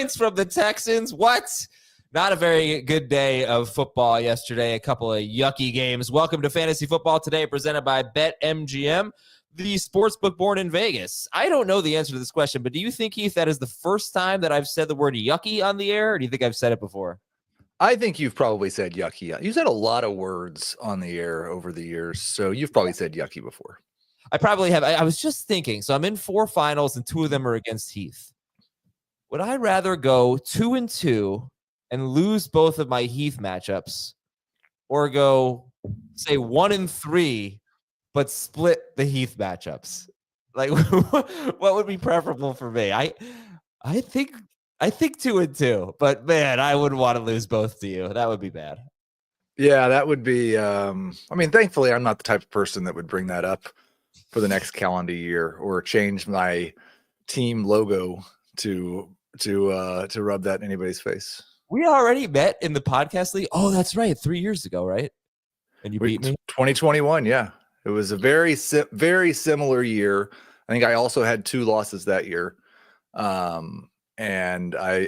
points from the Texans. What? Not a very good day of football yesterday. A couple of yucky games. Welcome to Fantasy Football Today, presented by BetMGM, the sportsbook born in Vegas. I don't know the answer to this question, but do you think, Heath, that is the first time that I've said the word yucky on the air, or do you think I've said it before? I think you've probably said yucky. You said a lot of words on the air over the years, so you've probably said yucky before. I probably have. I was just thinking. So I'm in 4 finals, and 2 of them are against Heath. Would I rather go 2-2 and lose both of my Heath matchups, or go, say, 1-3, but split the Heath matchups? Like, what would be preferable for me? I think 2-2, but man, I wouldn't want to lose both to you. That would be bad. Yeah, that would be. I mean, thankfully, I'm not the type of person that would bring that up for the next calendar year or change my team logo to rub that in anybody's face. We already met in the podcast league. Oh, that's right, 3 years ago, right? And you beat me. 2021, yeah. It was a very similar year. I think I also had 2 losses that year. And I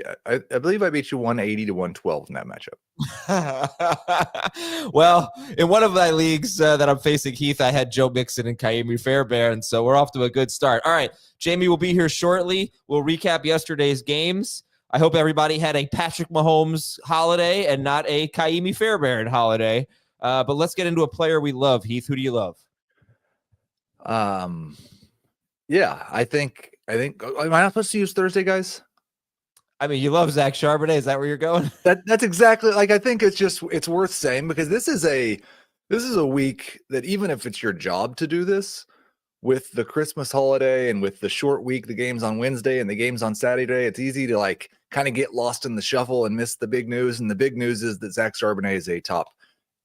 believe I beat you 180 to 112 in that matchup. Well, in one of my leagues that I'm facing Heath, I had Joe Mixon and Kaimi Fairbairn, so we're off to a good start. All right, Jamie will be here shortly. We'll recap yesterday's games. I hope everybody had a Patrick Mahomes holiday and not a Kaimi Fairbairn holiday. But let's get into a player we love. Heath, who do you love? Yeah, I think. Am I not supposed to use Thursday, guys? I mean, you love Zach Charbonnet. Is that where you're going? That's exactly, like, I think it's worth saying, because this is a week that, even if it's your job to do this, with the Christmas holiday and with the short week, the games on Wednesday and the games on Saturday, it's easy to like kind of get lost in the shuffle and miss the big news. And the big news is that Zach Charbonnet is a top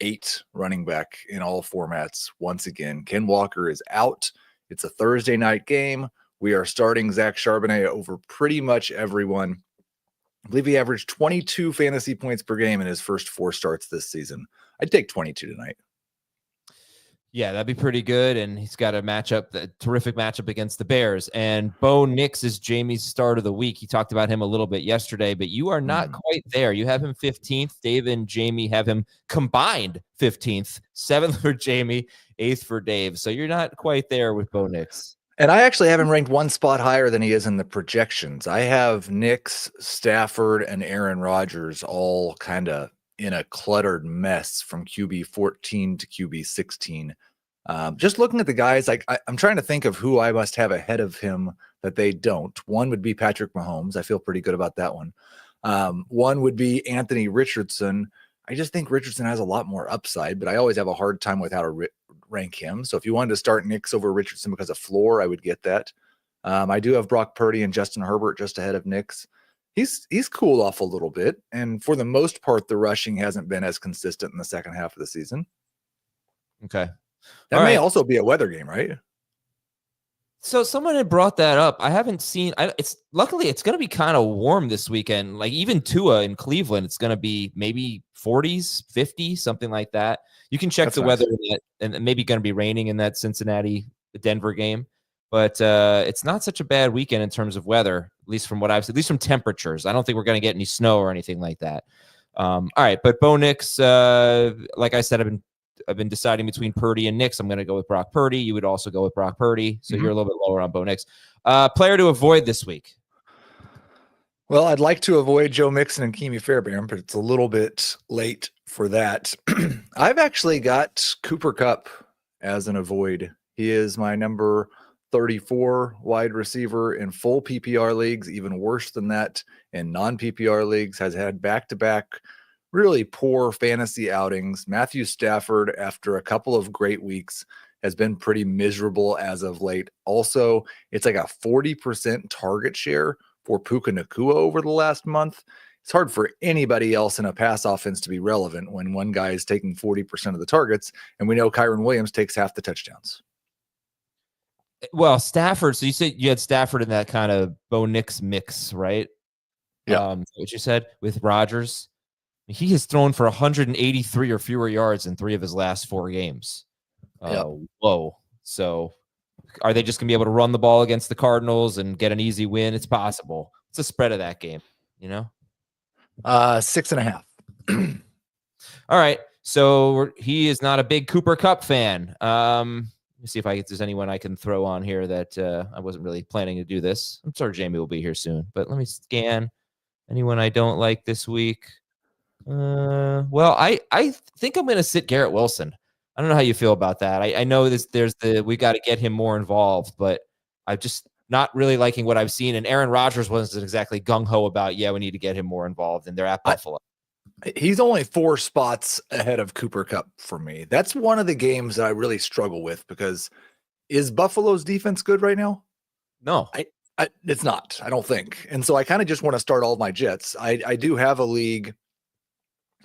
8 running back in all formats. Once again, Ken Walker is out. It's a Thursday night game. We are starting Zach Charbonnet over pretty much everyone. I believe he averaged 22 fantasy points per game in his first 4 starts this season. I'd take 22 tonight. Yeah, that'd be pretty good. And he's got a terrific matchup against the Bears. And Bo Nix is Jamie's start of the week. He talked about him a little bit yesterday, but you are not quite there. You have him 15th. Dave and Jamie have him combined 15th, 7th for Jamie, 8th for Dave. So you're not quite there with Bo Nix. And I actually have him ranked 1 spot higher than he is in the projections. I have Nix, Stafford, and Aaron Rodgers all kind of in a cluttered mess from QB 14 to QB 16. Just looking at the guys, I'm trying to think of who I must have ahead of him that they don't. One would be Patrick Mahomes. I feel pretty good about that one. One would be Anthony Richardson. I just think Richardson has a lot more upside, but I always have a hard time with how to rank him. So if you wanted to start Nix over Richardson because of floor, I would get that. I do have Brock Purdy and Justin Herbert just ahead of Nix. He's cooled off a little bit, and for the most part, the rushing hasn't been as consistent in the second half of the season. Okay. That may also be a weather game, right? So someone had brought that up. I haven't seen. Luckily it's going to be kind of warm this weekend. Like even Tua in Cleveland, it's going to be maybe 40s, 50, something like that. You can check That's the nice. weather, and maybe going to be raining in that Cincinnati-Denver game. But it's not such a bad weekend in terms of weather, at least from what I've seen, at least from temperatures. I don't think we're going to get any snow or anything like that. All right, but Bo Nix, like I said, I've been deciding between Purdy and Nix. I'm going to go with Brock Purdy. You would also go with Brock Purdy, so you're a little bit lower on Bo Nix. Player to avoid this week. Well, I'd like to avoid Joe Mixon and Kaimi Fairbairn, but it's a little bit late for that. I've actually got Cooper Kupp as an avoid. He is my number 34 wide receiver in full PPR leagues, even worse than that in non-PPR leagues, has had back-to-back really poor fantasy outings. Matthew Stafford, after a couple of great weeks, has been pretty miserable as of late. Also, it's like a 40% target share for Puka Nacua over the last month. It's hard for anybody else in a pass offense to be relevant when one guy is taking 40% of the targets, and we know Kyron Williams takes half the touchdowns. Well, Stafford, so you said you had Stafford in that kind of Bo Nix mix, right? Yeah. What you said with Rodgers. He has thrown for 183 or fewer yards in 3 of his last 4 games. Whoa. So are they just going to be able to run the ball against the Cardinals and get an easy win? It's possible. It's a spread of that game. you know? 6.5. All right. So he is not a big Cooper Kupp fan. Let me see if there's anyone I can throw on here that I wasn't really planning to do this. I'm sure Jamie will be here soon, but let me scan anyone I don't like this week. Well, I think I'm going to sit Garrett Wilson. I don't know how you feel about that. I know we got to get him more involved, but I'm just not really liking what I've seen. And Aaron Rodgers wasn't exactly gung-ho about, we need to get him more involved, and they're at Buffalo. He's only 4 spots ahead of Cooper Kupp for me. That's one of the games that I really struggle with, because is Buffalo's defense good right now? No, it's not, I don't think. And so I kind of just want to start all my Jets. I do have a league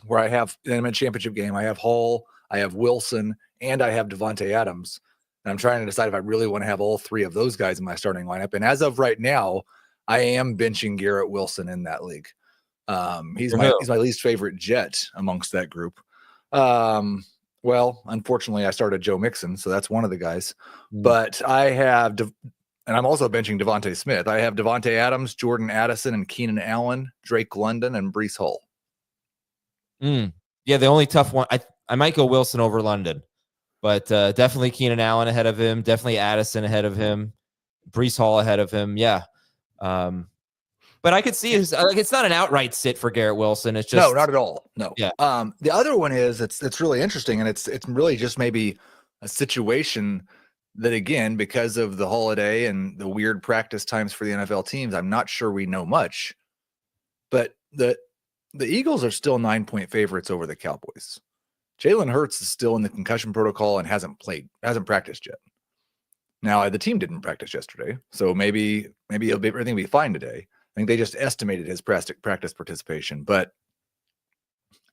where I have, in a championship game, I have Hall, I have Wilson, and I have Devontae Adams. And I'm trying to decide if I really want to have all 3 of those guys in my starting lineup. And as of right now, I am benching Garrett Wilson in that league. He's my least favorite Jet amongst that group. Well, unfortunately, I started Joe Mixon, so that's one of the guys. But I have, and I'm also benching Devontae Smith. I have Devontae Adams, Jordan Addison, and Keenan Allen, Drake London, and Breece Hall. Yeah, the only tough one, I might go Wilson over London, but definitely Keenan Allen ahead of him, definitely Addison ahead of him, Breece Hall ahead of him. Yeah. But I could see it's not an outright sit for Garrett Wilson. It's just no, not at all. No. Yeah. The other one is it's really interesting, and it's really just maybe a situation that, again, because of the holiday and the weird practice times for the NFL teams, I'm not sure we know much. But the Eagles are still 9-point favorites over the Cowboys. Jalen Hurts is still in the concussion protocol and hasn't practiced yet. Now, the team didn't practice yesterday, so maybe everything will be fine today. I think they just estimated his practice participation, but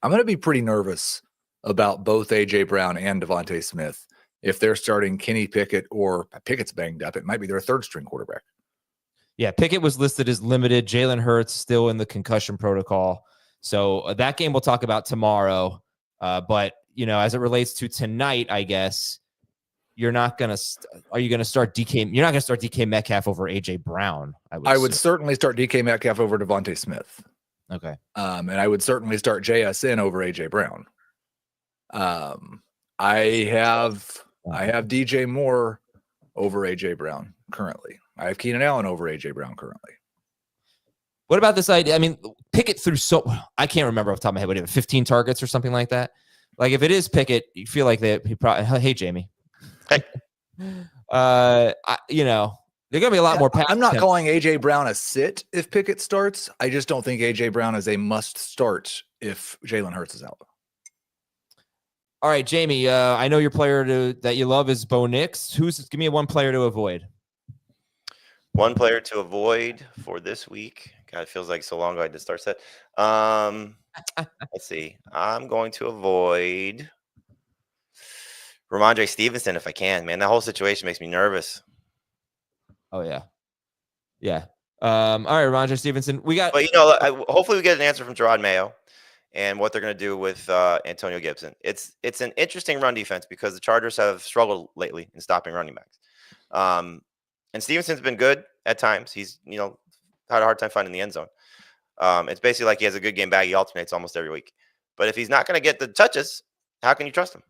I'm going to be pretty nervous about both A.J. Brown and Devontae Smith if they're starting Kenny Pickett, or Pickett's banged up. It might be their third-string quarterback. Yeah, Pickett was listed as limited. Jalen Hurts still in the concussion protocol. So that game we'll talk about tomorrow. But, as it relates to tonight, I guess, you're not going to – are you going to start DK – you're not going to start DK Metcalf over A.J. Brown, I would certainly start DK Metcalf over Devontae Smith. Okay. And I would certainly start JSN over A.J. Brown. I have DJ Moore over A.J. Brown currently. I have Keenan Allen over A.J. Brown currently. What about this idea? I mean, Pickett threw I can't remember off the top of my head, whatever, 15 targets or something like that. Like, if it is Pickett, you feel like he probably, hey, Jamie. Hey. They're going to be a lot more. I'm not calling A.J. Brown a sit if Pickett starts. I just don't think A.J. Brown is a must start if Jalen Hurts is out. All right, Jamie, I know your player that you love is Bo Nix. Give me one player to avoid. One player to avoid for this week. God, it feels like so long ago I did start set. Let's see. I'm going to avoid Rhamondre Stevenson if I can. Man, that whole situation makes me nervous. Oh, yeah. Yeah. All right, Rhamondre Stevenson. But, hopefully we get an answer from Gerard Mayo and what they're going to do with Antonio Gibson. It's an interesting run defense because the Chargers have struggled lately in stopping running backs. And Stevenson's been good at times. He's, had a hard time finding the end zone. It's basically like he has a good game bag. He alternates almost every week. But if he's not going to get the touches, how can you trust him?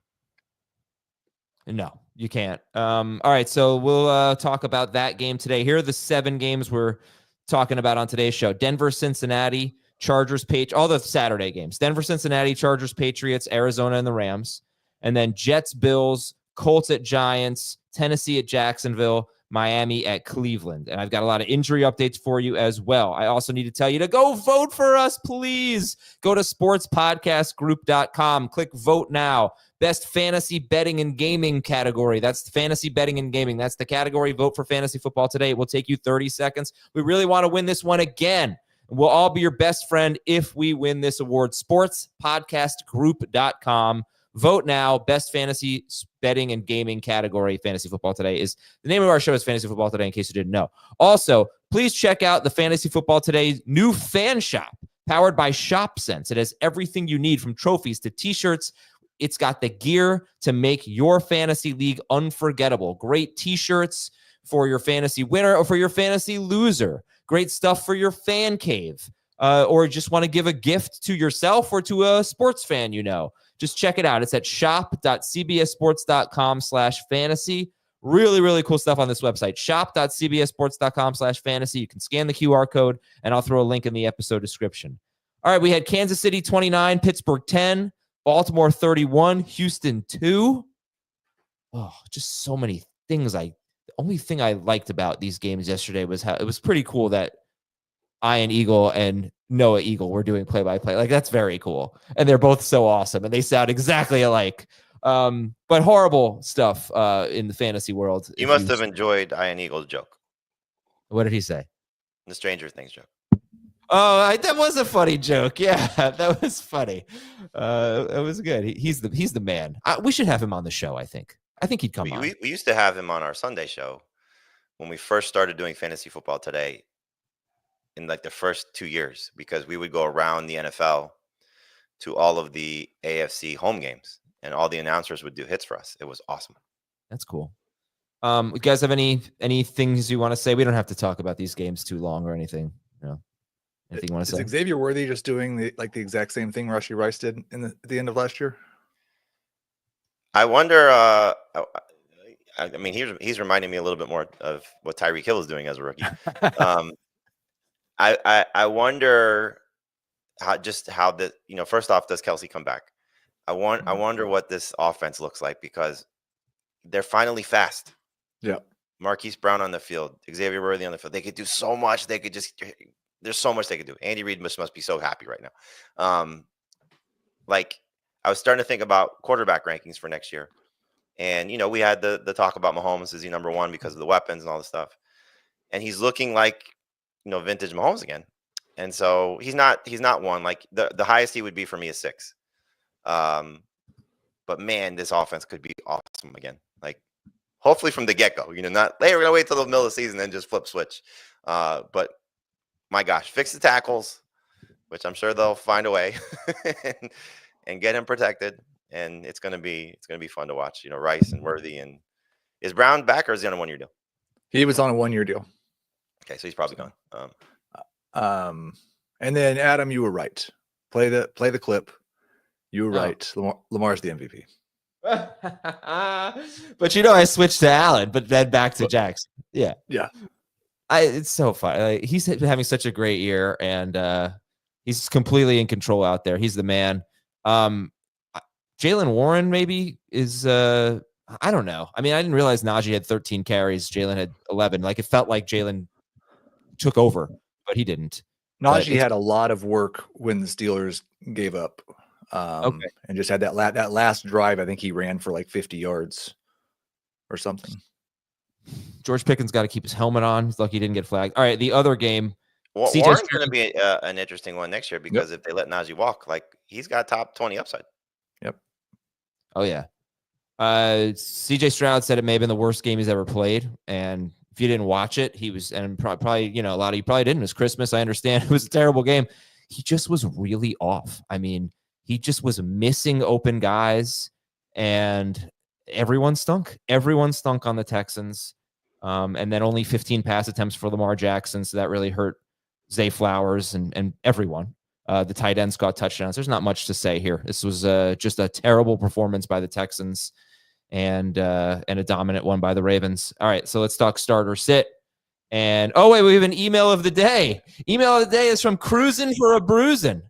No, you can't. All right, so we'll talk about that game today. Here are the 7 games we're talking about on today's show. Denver, Cincinnati, Chargers, Patriots, all the Saturday games. Denver, Cincinnati, Chargers, Patriots, Arizona, and the Rams. And then Jets, Bills, Colts at Giants, Tennessee at Jacksonville, Miami at Cleveland. And I've got a lot of injury updates for you as well. I also need to tell you to go vote for us, please. Go to sportspodcastgroup.com. Click vote now. Best fantasy betting and gaming category. That's fantasy betting and gaming. That's the category. Vote for fantasy football today. It will take you 30 seconds. We really want to win this one again. We'll all be your best friend if we win this award. Sportspodcastgroup.com. Vote now. Best fantasy betting and gaming category. Fantasy football today is the name of our show is Fantasy Football Today, in case you didn't know. Also, please check out the Fantasy Football Today's new fan shop powered by ShopSense. It has everything you need from trophies to t-shirts. It's got the gear to make your fantasy league unforgettable. Great t-shirts for your fantasy winner or for your fantasy loser. Great stuff for your fan cave. or just want to give a gift to yourself or to a sports fan, just check it out. It's at shop.cbssports.com/fantasy. Really, really cool stuff on this website. Shop.cbssports.com/fantasy. You can scan the QR code, and I'll throw a link in the episode description. All right, we had Kansas City 29, Pittsburgh 10, Baltimore 31, Houston 2. Oh, just so many things. The only thing I liked about these games yesterday was how it was pretty cool that Ian Eagle and Noah Eagle were doing play-by-play. Like, that's very cool. And they're both so awesome, and they sound exactly alike. But horrible stuff in the fantasy world. You must have enjoyed Ian Eagle's joke. What did he say? The Stranger Things joke. Oh, that was a funny joke. Yeah, that was funny. It was good. He's the man. We should have him on the show, I think. I think he'd come on. We used to have him on our Sunday show when we first started doing Fantasy Football Today in like the first 2 years, because we would go around the NFL to all of the AFC home games, and all the announcers would do hits for us. It was awesome. That's cool. You guys have any things you want to say? We don't have to talk about these games too long or anything. Anything you want to say? Is Xavier Worthy just doing the exact same thing Rashee Rice did at the end of last year? I wonder. I mean, he's reminding me a little bit more of what Tyreek Hill is doing as a rookie. I wonder how the first off, does Kelsey come back? I wonder what this offense looks like, because they're finally fast. Yeah, Marquise Brown on the field, Xavier Worthy on the field. They could do so much. There's so much they could do. Andy Reid must be so happy right now. Like, I was starting to think about quarterback rankings for next year. And, we had the talk about Mahomes. Is he number one because of the weapons and all the stuff? And he's looking like, vintage Mahomes again. And so he's not one. Like, the highest he would be for me is 6. But man, this offense could be awesome again. Like, hopefully from the get-go, not, hey, we're going to wait till the middle of the season and just flip switch. But my gosh, fix the tackles, which I'm sure they'll find a way, and get him protected. And it's gonna be fun to watch. Rice and Worthy. And is Brown back, or is he on a 1-year deal? He was on a 1-year deal. Okay, so he's probably gone. And then Adam, you were right. Play the clip. You were right. Lamar's the MVP. But I switched to Allen, but then back to Jackson. Yeah. It's so fun. He's having such a great year, and he's completely in control out there. He's the man. Jaylen Warren maybe is I don't know. I mean, I didn't realize Najee had 13 carries. Jaylen had 11. Like, it felt like Jaylen took over, but he didn't. Najee had a lot of work when the Steelers gave up. And just had that last drive. I think he ran for like 50 yards or something. George Pickens got to keep his helmet on. He's lucky he didn't get flagged. All right, the other game. Warren's going to be an interesting one next year, because if they let Najee walk, like, he's got top 20 upside. Yep. Oh, yeah. CJ Stroud said it may have been the worst game he's ever played. And if you didn't watch it, he was, and probably, a lot of you probably didn't. It was Christmas. I understand. It was a terrible game. He just was really off. I mean, he just was missing open guys, and everyone stunk. Everyone stunk on the Texans. And then only 15 pass attempts for Lamar Jackson. So that really hurt Zay Flowers and everyone. The tight ends got touchdowns. There's not much to say here. This was just a terrible performance by the Texans, and a dominant one by the Ravens. All right, so let's talk start or sit. And we have an email of the day. Email of the day is from Cruisin' for a Bruisin'.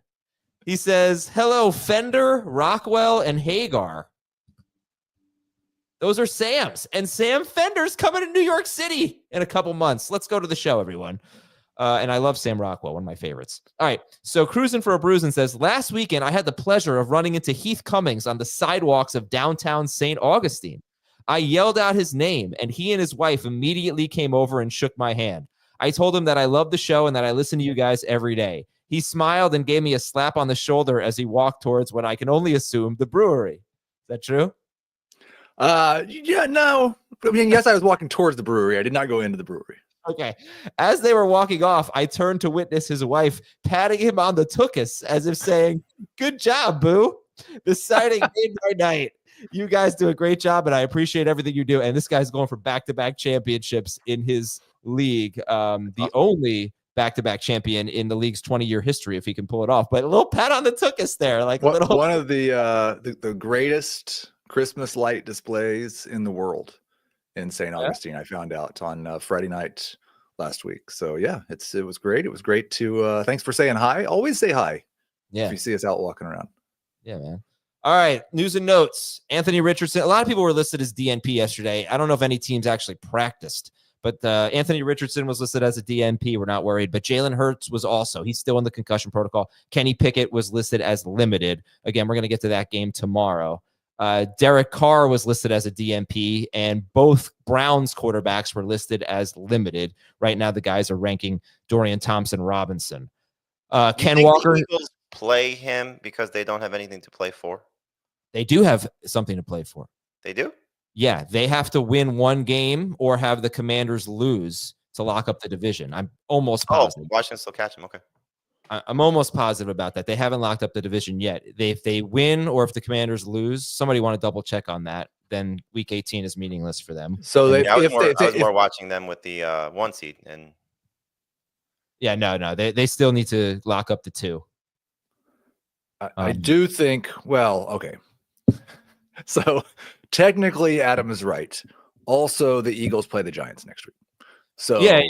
He says, "Hello, Fender, Rockwell, and Hagar." Those are Sam's, and Sam Fender's coming to New York City in a couple months. Let's go to the show, everyone. And I love Sam Rockwell, one of my favorites. All right, so Cruisin' for a Bruisin' says, "Last weekend, I had the pleasure of running into Heath Cummings on the sidewalks of downtown St. Augustine. I yelled out his name, and he and his wife immediately came over and shook my hand. I told him that I love the show and that I listen to you guys every day. He smiled and gave me a slap on the shoulder as he walked towards what I can only assume the brewery." Is that true? Yeah, no. I mean, yes, I was walking towards the brewery. I did not go into the brewery. Okay. As they were walking off, I turned to witness his wife patting him on the tuchus as if saying, "Good job, boo. The sighting made my night. You guys do a great job, and I appreciate everything you do." And this guy's going for back-to-back championships in his league. The only back-to-back champion in the league's 20-year history if he can pull it off. But a little pat on the tuchus there, like one, a little. One of the greatest Christmas light displays in the world in St. Augustine. I found out on Friday night last week. So yeah, it was great. It was great to. Thanks for saying hi. Always say hi. Yeah, if you see us out walking around. Yeah, man. All right, news and notes. Anthony Richardson. A lot of people were listed as DNP yesterday. I don't know if any teams actually practiced. But Anthony Richardson was listed as a DNP. We're not worried. But Jalen Hurts was also. He's still in the concussion protocol. Kenny Pickett was listed as limited. Again, we're going to get to that game tomorrow. Derek Carr was listed as a DNP, and both Browns quarterbacks were listed as limited. Right now, the guys are ranking Dorian Thompson-Robinson. Ken Walker. The Eagles play him because they don't have anything to play for? They do have something to play for. They do? Yeah, they have to win one game or have the Commanders lose to lock up the division. I'm almost positive. Washington still catch them. Okay. I'm almost positive about that. They haven't locked up the division yet. If they win or if the Commanders lose, somebody want to double check on that. Then Week 18 is meaningless for them. So I was more watching them with the 1 seed, and yeah, no, they still need to lock up the 2. I do think. Well, okay. So technically, Adam is right. Also, the Eagles play the Giants next week. So yeah.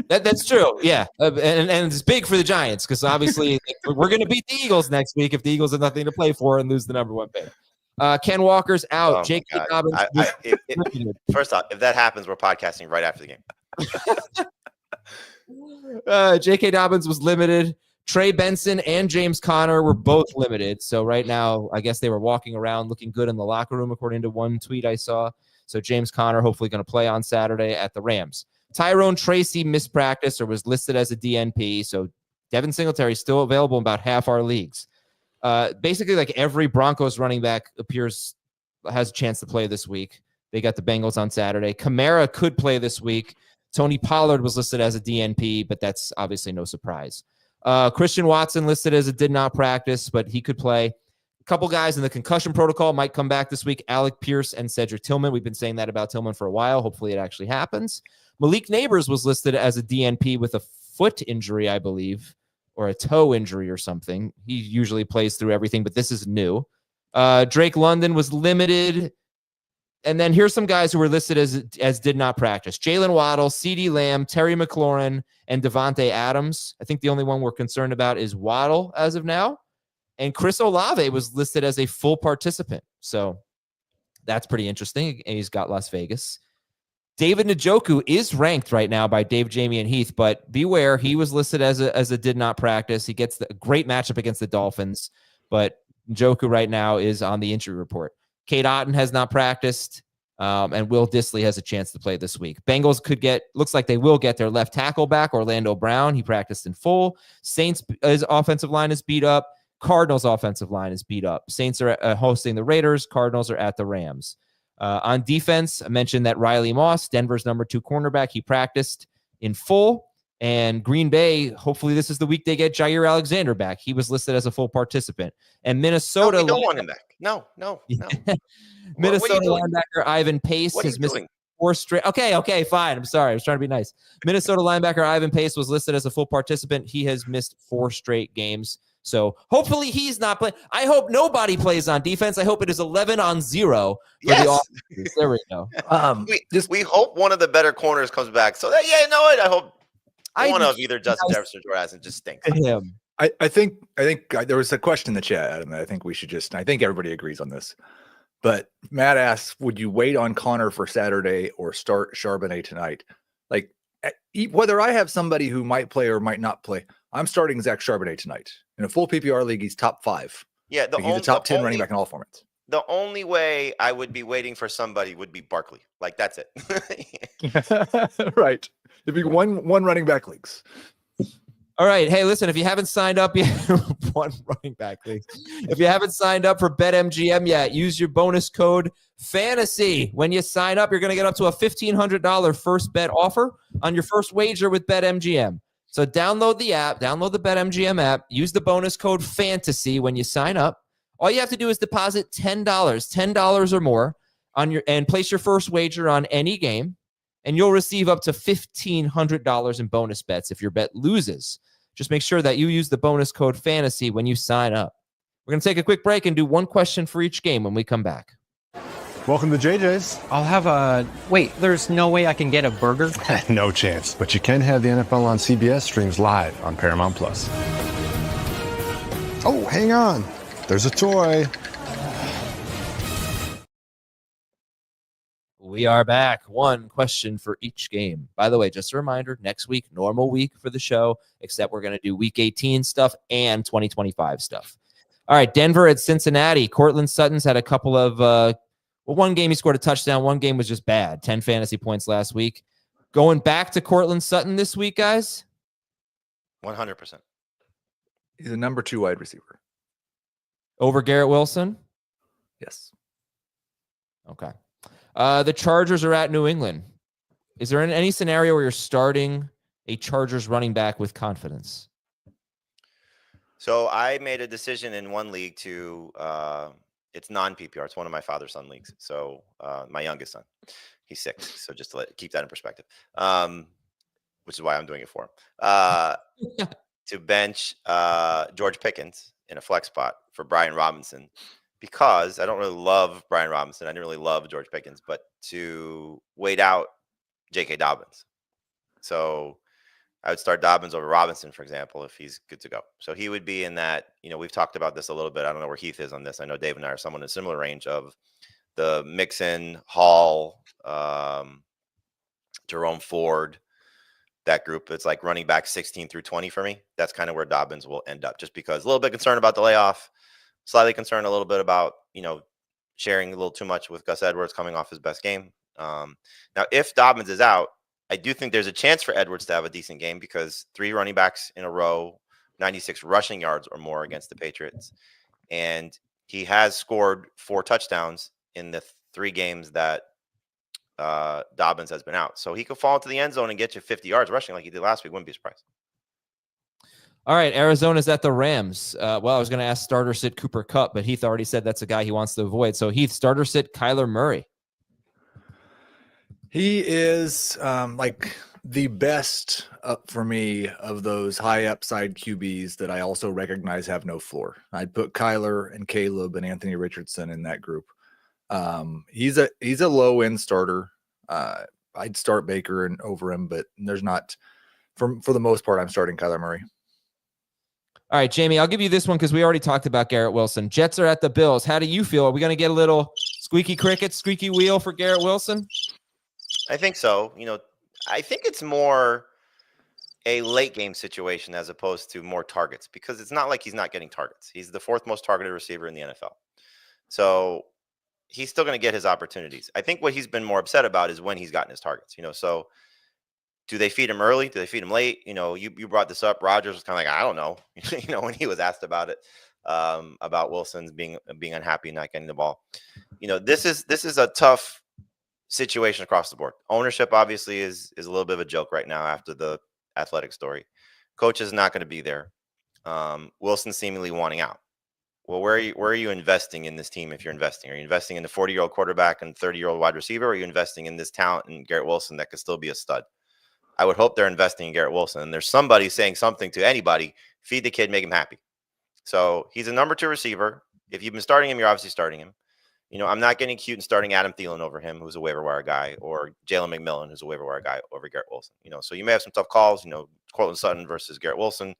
That's true. Yeah, and it's big for the Giants because obviously we're going to beat the Eagles next week if the Eagles have nothing to play for and lose the number 1 pick. Ken Walker's out. Oh J.K. Dobbins. First off, if that happens, we're podcasting right after the game. J.K. Dobbins was limited. Trey Benson and James Conner were both limited. So right now, I guess they were walking around looking good in the locker room, according to one tweet I saw. So James Conner hopefully going to play on Saturday at the Rams. Tyrone Tracy missed practice or was listed as a DNP. So Devin Singletary is still available in about half our leagues. Basically, like every Broncos running back has a chance to play this week. They got the Bengals on Saturday. Kamara could play this week. Tony Pollard was listed as a DNP, but that's obviously no surprise. Christian Watson listed as a did not practice, but he could play. A couple guys in the concussion protocol might come back this week. Alec Pierce and Cedric Tillman. We've been saying that about Tillman for a while. Hopefully it actually happens. Malik Neighbors was listed as a DNP with a foot injury, I believe, or a toe injury or something. He usually plays through everything, but this is new. Drake London was limited. And then here's some guys who were listed as did not practice. Jalen Waddle, CeeDee Lamb, Terry McLaurin, and Devontae Adams. I think the only one we're concerned about is Waddle as of now. And Chris Olave was listed as a full participant. So that's pretty interesting. And he's got Las Vegas. David Njoku is ranked right now by Dave, Jamie, and Heath, but beware, he was listed as a did not practice. He gets a great matchup against the Dolphins, but Njoku right now is on the injury report. Kate Otten has not practiced, and Will Dissly has a chance to play this week. Bengals looks like they will get their left tackle back, Orlando Brown. He practiced in full. Saints' offensive line is beat up. Cardinals' offensive line is beat up. Saints are hosting the Raiders. Cardinals are at the Rams. On defense, I mentioned that Riley Moss, Denver's number 2 cornerback, he practiced in full. And Green Bay, hopefully this is the week they get Jair Alexander back. He was listed as a full participant. And Minnesota... No, we don't want him back. No. Minnesota linebacker Ivan Pace has missed 4 straight... Okay, fine. I'm sorry. I was trying to be nice. Minnesota linebacker Ivan Pace was listed as a full participant. He has missed 4 straight games. So hopefully he's not playing. I hope nobody plays on defense. I hope it is 11-0 for the offense. There we go. We hope one of the better corners comes back. So that, I hope one of either Justin Jefferson or Jordan just stinks. Him. I think there was a question in the chat, Adam, that I think we should I think everybody agrees on this. But Matt asks, would you wait on Connor for Saturday or start Charbonnet tonight? Like, whether I have somebody who might play or might not play, I'm starting Zach Charbonnet tonight. In a full PPR league, he's top 5. Yeah, he's a top 10 running back in all formats. The only way I would be waiting for somebody would be Barkley. Like, that's it. Right. It'd be one running back leagues. All right. Hey, listen, if you haven't signed up yet, one running back league. If you haven't signed up for BetMGM yet, use your bonus code FANTASY. When you sign up, you're going to get up to a $1,500 first bet offer on your first wager with BetMGM. So download the app, download the BetMGM app, use the bonus code FANTASY when you sign up. All you have to do is deposit $10 or more and place your first wager on any game. and you'll receive up to $1,500 in bonus bets if your bet loses. Just make sure that you use the bonus code FANTASY when you sign up. We're going to take a quick break and do one question for each game when we come back. Welcome to JJ's. I'll have a... Wait, there's no way I can get a burger? No chance. But you can have the NFL on CBS streams live on Paramount+. Oh, hang on. There's a toy. We are back. One question for each game. By the way, just a reminder, next week, normal week for the show, except we're going to do Week 18 stuff and 2025 stuff. All right, Denver at Cincinnati. Cortland Sutton's had a couple of... one game he scored a touchdown. One game was just bad. 10 fantasy points last week. Going back to Cortland Sutton this week, guys? 100%. He's a number 2 wide receiver. Over Garrett Wilson? Yes. Okay. The Chargers are at New England. Is there any scenario where you're starting a Chargers running back with confidence? So I made a decision in one league to it's non-PPR. It's one of my father-son leagues. So my youngest son, he's 6. So just to keep that in perspective, which is why I'm doing it for him. To bench George Pickens in a flex spot for Brian Robinson, because I don't really love Brian Robinson. I didn't really love George Pickens, but to wait out J.K. Dobbins. So I would start Dobbins over Robinson, for example, if he's good to go. So he would be in that, we've talked about this a little bit. I don't know where Heath is on this. I know Dave and I are somewhat in a similar range of the Mixon, Hall, Jerome Ford, that group. It's like running back 16 through 20 for me. That's kind of where Dobbins will end up, just because a little bit concerned about the layoff, slightly concerned a little bit about, sharing a little too much with Gus Edwards coming off his best game. Now, if Dobbins is out, I do think there's a chance for Edwards to have a decent game, because 3 running backs in a row, 96 rushing yards or more against the Patriots. And he has scored 4 touchdowns in the 3 games that Dobbins has been out. So he could fall into the end zone and get you 50 yards rushing like he did last week. Wouldn't be surprised. All right, Arizona's at the Rams. I was going to ask starter sit Cooper Kupp, but Heath already said that's a guy he wants to avoid. So Heath, starter sit Kyler Murray. He is like the best for me of those high upside QBs that I also recognize have no floor. I'd put Kyler and Caleb and Anthony Richardson in that group. He's a low end starter. I'd start Baker and over him, but there's not for the most part. I'm starting Kyler Murray. All right, Jamie, I'll give you this one because we already talked about Garrett Wilson. Jets are at the Bills. How do you feel? Are we going to get a little squeaky cricket, squeaky wheel for Garrett Wilson? I think so. I think it's more a late game situation as opposed to more targets, because it's not like he's not getting targets. He's the 4th most targeted receiver in the NFL. So he's still going to get his opportunities. I think what he's been more upset about is when he's gotten his targets, so do they feed him early? Do they feed him late? You brought this up. Rodgers was kind of like, I don't know, when he was asked about it, about Wilson's being unhappy, not getting the ball. This is a tough situation across the board. Ownership obviously is a little bit of a joke right now after the athletic story. Coach is not going to be there. Wilson seemingly wanting out. Well, where are you investing in this team if you're investing? Are you investing in the 40-year-old quarterback and 30-year-old wide receiver? Or are you investing in this talent in Garrett Wilson that could still be a stud? I would hope they're investing in Garrett Wilson. And there's somebody saying something to anybody, feed the kid, make him happy. So he's a number 2 receiver. If you've been starting him, you're obviously starting him. I'm not getting cute and starting Adam Thielen over him, who's a waiver wire guy, or Jalen McMillan, who's a waiver wire guy, over Garrett Wilson. So you may have some tough calls, Cortland Sutton versus Garrett Wilson.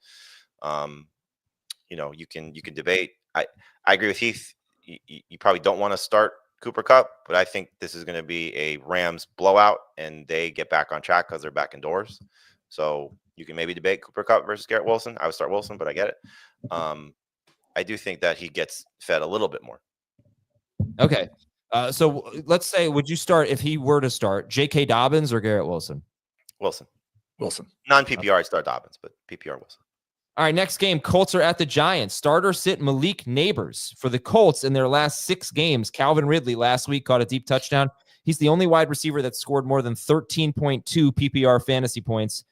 You can debate. I agree with Heath. You probably don't want to start Cooper Kupp, but I think this is going to be a Rams blowout, and they get back on track because they're back indoors. So you can maybe debate Cooper Kupp versus Garrett Wilson. I would start Wilson, but I get it. I do think that he gets fed a little bit more. Okay. So let's say, would you start, if he were to start, J.K. Dobbins or Garrett Wilson? Wilson. Non-PPR, I'd start Dobbins, but PPR Wilson. All right, next game, Colts are at the Giants. Starter sit Malik Neighbors. For the Colts, in their last 6 games, Calvin Ridley last week caught a deep touchdown. He's the only wide receiver that scored more than 13.2 PPR fantasy points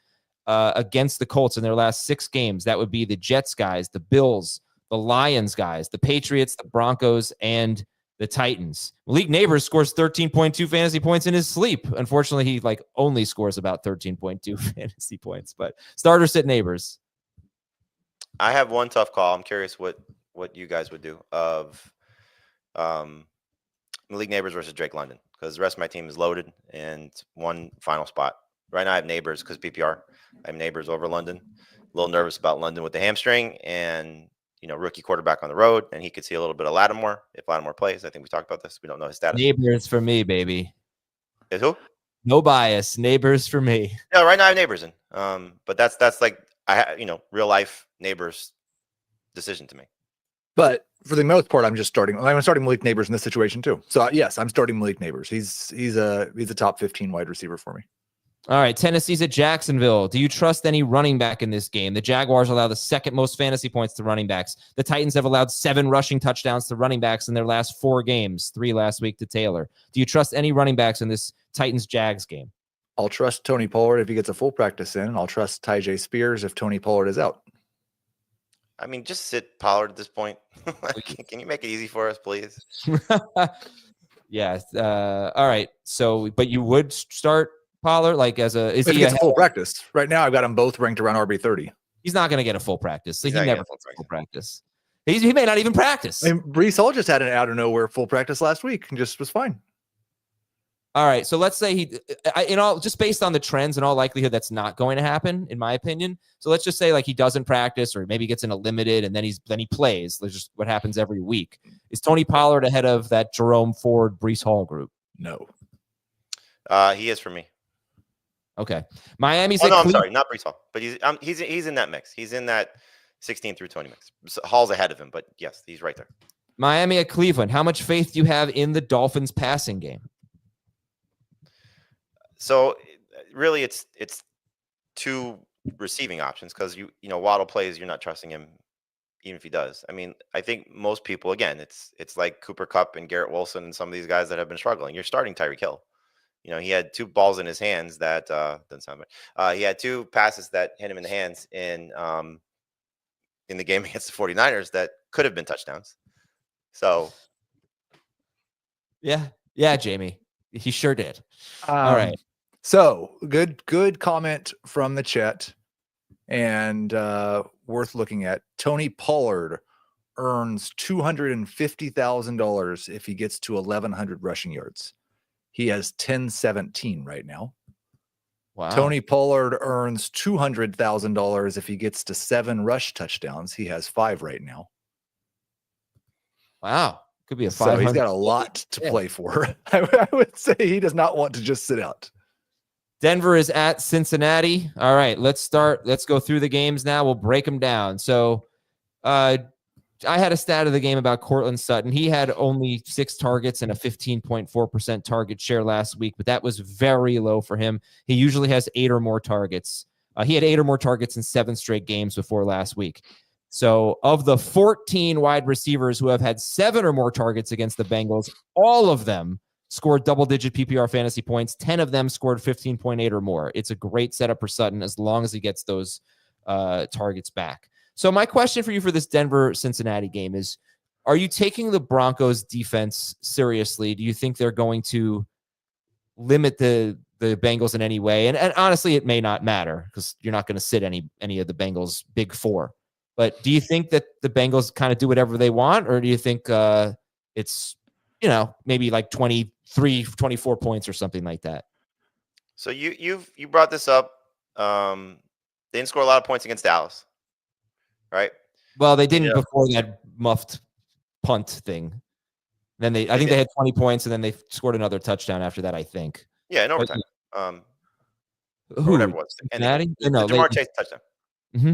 against the Colts in their last 6 games. That would be the Jets guys, the Bills, the Lions guys, the Patriots, the Broncos, and the Titans. Malik Neighbors scores 13.2 fantasy points in his sleep. Unfortunately, he only scores about 13.2 fantasy points, but starter sit Neighbors. I have one tough call. I'm curious what you guys would do of Malik Neighbors versus Drake London, because the rest of my team is loaded and one final spot. Right now I have Neighbors because PPR. I have Neighbors over London. A little nervous about London with the hamstring and rookie quarterback on the road, and he could see a little bit of Lattimore if Lattimore plays. I think we talked about this. We don't know his status. Neighbors for me, baby. Is who? No bias. Neighbors for me. No, right now I have Neighbors in. But that's like real life Neighbors decision to me. But for the most part, I'm starting Malik Neighbors in this situation too. So yes, I'm starting Malik Neighbors. He's a top 15 wide receiver for me. All right, Tennessee's at Jacksonville. Do you trust any running back in this game? The Jaguars allow the second most fantasy points to running backs. The Titans have allowed 7 rushing touchdowns to running backs in their last 4 games, 3 last week to Taylor. Do you trust any running backs in this Titans-Jags game? I'll trust Tony Pollard if he gets a full practice in. I'll trust Tyjae Spears if Tony Pollard is out. I mean, just sit Pollard at this point. Can you make it easy for us, please? Yeah. All right. So, but you would start Pollard if he gets a full practice. Right now, I've got them both ranked around RB30. He's not going to get a full practice. He never full practice. He may not even practice. I mean, Breece Hall just had an out of nowhere full practice last week and just was fine. All right, so let's say just based on the trends, in all likelihood, that's not going to happen, in my opinion. So let's just say he doesn't practice, or maybe gets in a limited, and then he plays. That's just what happens every week. Is Tony Pollard ahead of that Jerome Ford, Breece Hall group? No. He is for me. Okay, Miami's. I'm sorry, not Breece Hall, but he's in that mix. He's in that 16 through 20 mix. So Hall's ahead of him, but yes, he's right there. Miami at Cleveland. How much faith do you have in the Dolphins passing game? So really, it's 2 receiving options, because Waddle plays, you're not trusting him even if he does. I mean, I think most people, again, it's like Cooper Kupp and Garrett Wilson and some of these guys that have been struggling. You're starting Tyreek Hill. He had 2 balls in his hands that doesn't sound right. He had 2 passes that hit him in the hands in the game against the 49ers that could have been touchdowns. So yeah, Jamie, he sure did. All right. So good comment from the chat, and worth looking at. Tony Pollard earns $250,000 if he gets to 1,100 rushing yards. He has 1017 right now. Wow. Tony Pollard earns $200,000 if he gets to 7 rush touchdowns. He has 5 right now. Wow. Could be a 500. So he's got a lot to play for. I would say he does not want to just sit out. Denver is at Cincinnati. All right, let's start. Let's go through the games now. We'll break them down. So I had a stat of the game about Cortland Sutton. He had only 6 targets and a 15.4% target share last week, but that was very low for him. He usually has 8 or more targets. He had 8 or more targets in 7 straight games before last week. So of the 14 wide receivers who have had 7 or more targets against the Bengals, all of them scored double-digit PPR fantasy points. 10 of them scored 15.8 or more. It's a great setup for Sutton as long as he gets those targets back. So my question for you for this Denver-Cincinnati game is, are you taking the Broncos defense seriously? Do you think they're going to limit the Bengals in any way? And honestly, it may not matter because you're not going to sit any of the Bengals' big 4. But do you think that the Bengals kind of do whatever they want, or do you think it's, maybe 23, 24 points or something like that? So you brought this up. They didn't score a lot of points against Dallas, right? Well, they didn't before that muffed punt thing. Then I think they had 20 points, and then they scored another touchdown after that, I think. Yeah, in overtime. Who? Whatever it was. Cincinnati? The Jamar Chase touchdown. Mm-hmm.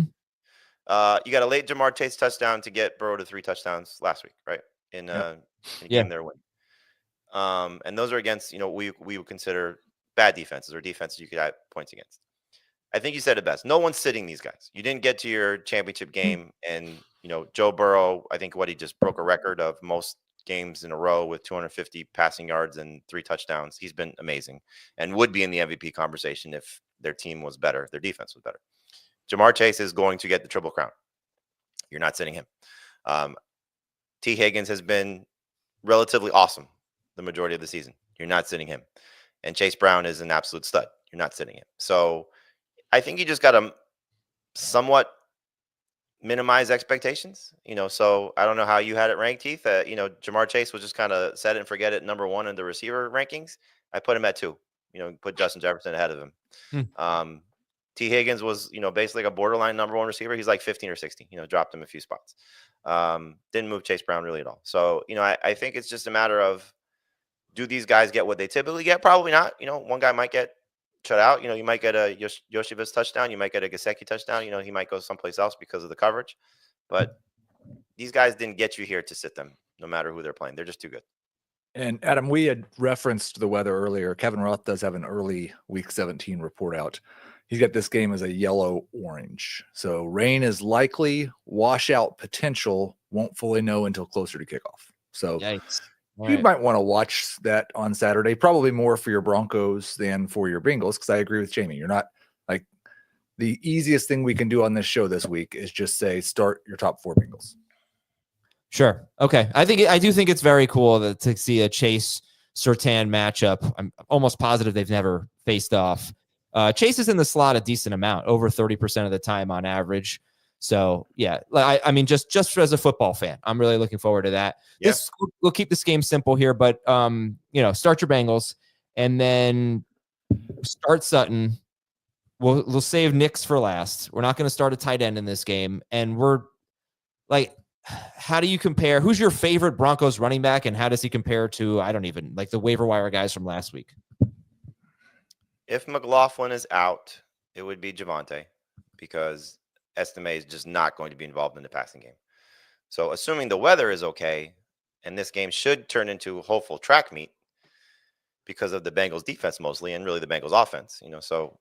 You got a late Jamar Chase touchdown to get Burrow to 3 touchdowns last week, right? In a game they're winning. And those are against, we would consider bad defenses or defenses you could add points against. I think you said it best. No one's sitting these guys. You didn't get to your championship game, and Joe Burrow, I think he just broke a record of most games in a row with 250 passing yards and 3 touchdowns. He's been amazing and would be in the MVP conversation if their team was better, their defense was better. Jamar Chase is going to get the Triple Crown. You're not sitting him. T. Higgins has been relatively awesome the majority of the season. You're not sitting him. And Chase Brown is an absolute stud. You're not sitting him. So I think you just got to somewhat minimize expectations. So I don't know how you had it ranked, Heath. Jamar Chase was just kind of set it and forget it, number 1 in the receiver rankings. I put him at 2. Put Justin Jefferson ahead of him. T. Higgins was, basically like a borderline number 1 receiver. He's like 15 or 16. Dropped him a few spots. Didn't move Chase Brown really at all. So, I think it's just a matter of, do these guys get what they typically get? Probably not. One guy might get shut out. You might get a Yoshivas touchdown. You might get a Gesicki touchdown. He might go someplace else because of the coverage. But these guys didn't get you here to sit them, no matter who they're playing. They're just too good. And Adam, we had referenced the weather earlier. Kevin Roth does have an early Week 17 report out. He's got this game as a yellow-orange. So rain is likely, washout potential, won't fully know until closer to kickoff. So Yikes. You might want to watch that on Saturday, probably more for your Broncos than for your Bengals, because I agree with Jamie. You're not like the easiest thing we can do on this show this week is just say start your top 4 Bengals. Sure. Okay. I do think it's very cool to see a Chase Surtain matchup. I'm almost positive they've never faced off. Chase is in the slot a decent amount, over 30% of the time on average. So yeah, I mean, just as a football fan, I'm really looking forward to that. Yeah. We'll keep this game simple here, but start your Bengals and then start Sutton. We'll save Nix for last. We're not going to start a tight end in this game, and we're like, how do you compare? Who's your favorite Broncos running back, and how does he compare to the waiver wire guys from last week? If McLaughlin is out, it would be Javonte, because Estime is just not going to be involved in the passing game. So assuming the weather is okay, and this game should turn into a hopeful track meet because of the Bengals defense mostly, and really the Bengals offense, so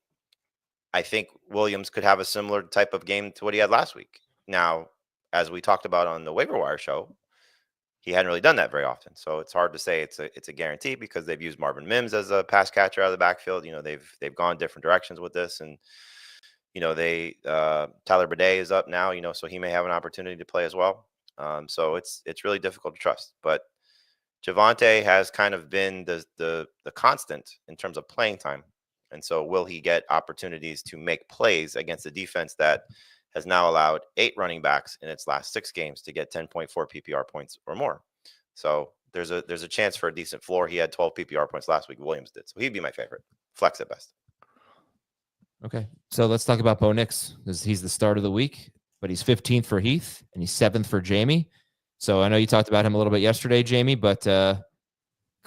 I think Williams could have a similar type of game to what he had last week. Now, as we talked about on the waiver wire show, he hadn't really done that very often. So it's hard to say it's a guarantee, because they've used Marvin Mims as a pass catcher out of the backfield. They've gone different directions with this, and Tyler Bede is up now, so he may have an opportunity to play as well. So it's really difficult to trust. But Javonte has kind of been the constant in terms of playing time. And so will he get opportunities to make plays against a defense that has now allowed 8 running backs in its last 6 games to get 10.4 PPR points or more? So there's a chance for a decent floor. He had 12 PPR points last week. Williams did. So he'd be my favorite. Flex at best. Okay, so let's talk about Bo Nix, because he's the start of the week, but he's 15th for Heath and he's 7th for Jamie. So I know you talked about him a little bit yesterday, Jamie, but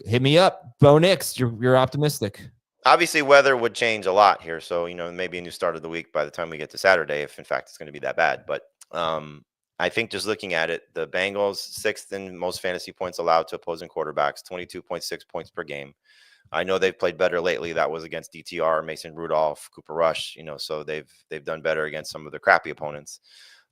hit me up. Bo Nix, you're optimistic. Obviously, weather would change a lot here. So, maybe a new start of the week by the time we get to Saturday, if in fact it's going to be that bad. But I think just looking at it, the Bengals 6th in most fantasy points allowed to opposing quarterbacks, 22.6 points per game. I know they've played better lately. That was against DTR, Mason Rudolph, Cooper Rush, so they've done better against some of the crappy opponents.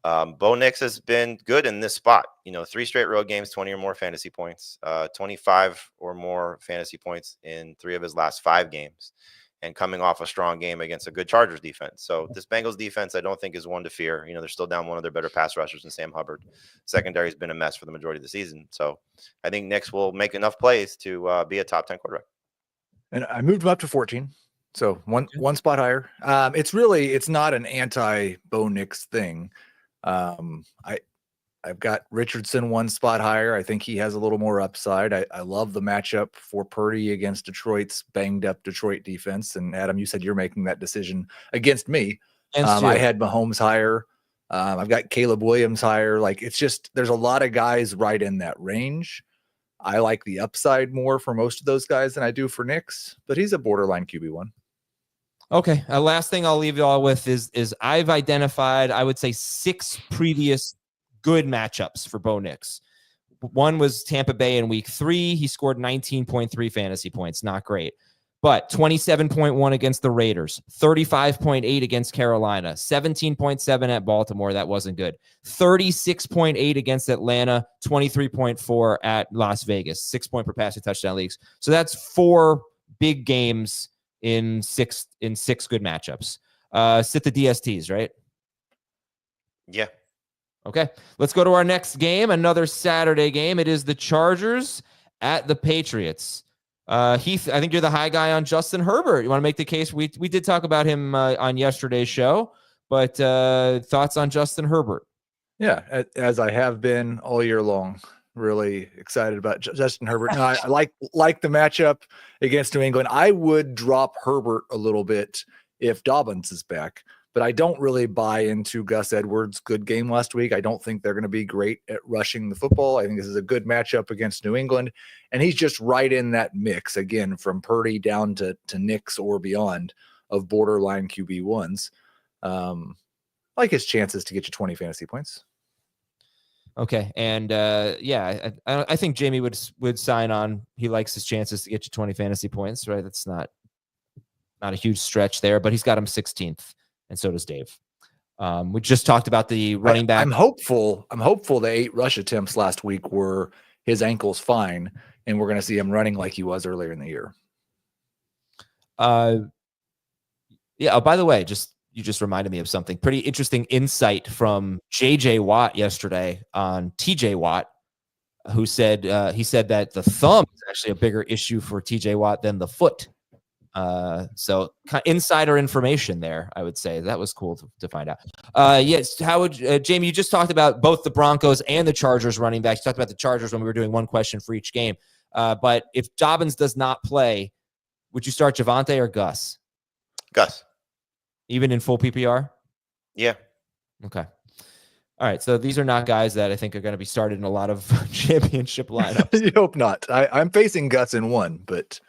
Bo Nix has been good in this spot. 3 straight road games, 20 or more fantasy points, 25 or more fantasy points in 3 of his last 5 games, and coming off a strong game against a good Chargers defense. So this Bengals defense, I don't think, is one to fear. They're still down one of their better pass rushers in Sam Hubbard. Secondary has been a mess for the majority of the season. So I think Nix will make enough plays to be a top 10 quarterback. And I moved him up to 14. So one spot higher. It's not an anti-Bo Nix thing. I've got Richardson 1 spot higher. I think he has a little more upside. I love the matchup for Purdy against Detroit's banged up Detroit defense. And Adam, you said you're making that decision against me. I had Mahomes higher. I've got Caleb Williams higher. It's just, there's a lot of guys right in that range. I like the upside more for most of those guys than I do for Nix, but he's a borderline QB1. Okay. Last thing I'll leave you all with is I've identified, I would say, 6 previous good matchups for Bo Nix. One was Tampa Bay in week 3. He scored 19.3 fantasy points. Not great. But 27.1 against the Raiders, 35.8 against Carolina, 17.7 at Baltimore. That wasn't good. 36.8 against Atlanta, 23.4 at Las Vegas, 6 point per passing touchdown leagues. So that's 4 big games in 6 good matchups. Sit the DSTs, right? Yeah. Okay, let's go to our next game, another Saturday game. It is the Chargers at the Patriots. Heath, I think you're the high guy on Justin Herbert. You want to make the case? We did talk about him on yesterday's show, but thoughts on Justin Herbert? Yeah, as I have been all year long. Really excited about Justin Herbert. No, I like the matchup against New England. I would drop Herbert a little bit if Dobbins is back, but I don't really buy into Gus Edwards' good game last week. I don't think they're going to be great at rushing the football. I think this is a good matchup against New England, and he's just right in that mix, again, from Purdy down to Nix or beyond of borderline QB1s. Like his chances to get you 20 fantasy points. Okay, and I think Jamie would sign on. He likes his chances to get you 20 fantasy points, right? That's not a huge stretch there, but he's got him 16th, and so does Dave. We just talked about the running back. I'm hopeful the 8 rush attempts last week were his ankle's fine, and we're going to see him running like he was earlier in the year. Yeah. Oh, by the way, you just reminded me of something pretty interesting insight from JJ Watt yesterday on TJ Watt, who said he said that the thumb is actually a bigger issue for TJ Watt than the foot. So insider information there, I would say. That was cool to find out. Yes. How would Jamie, you just talked about both the Broncos and the Chargers running backs. You talked about the Chargers when we were doing one question for each game. But if Dobbins does not play, would you start Javonte or Gus? Gus. Even in full PPR? Yeah. Okay. All right. So these are not guys that I think are going to be started in a lot of championship lineups. You hope not. I'm facing Gus in one, but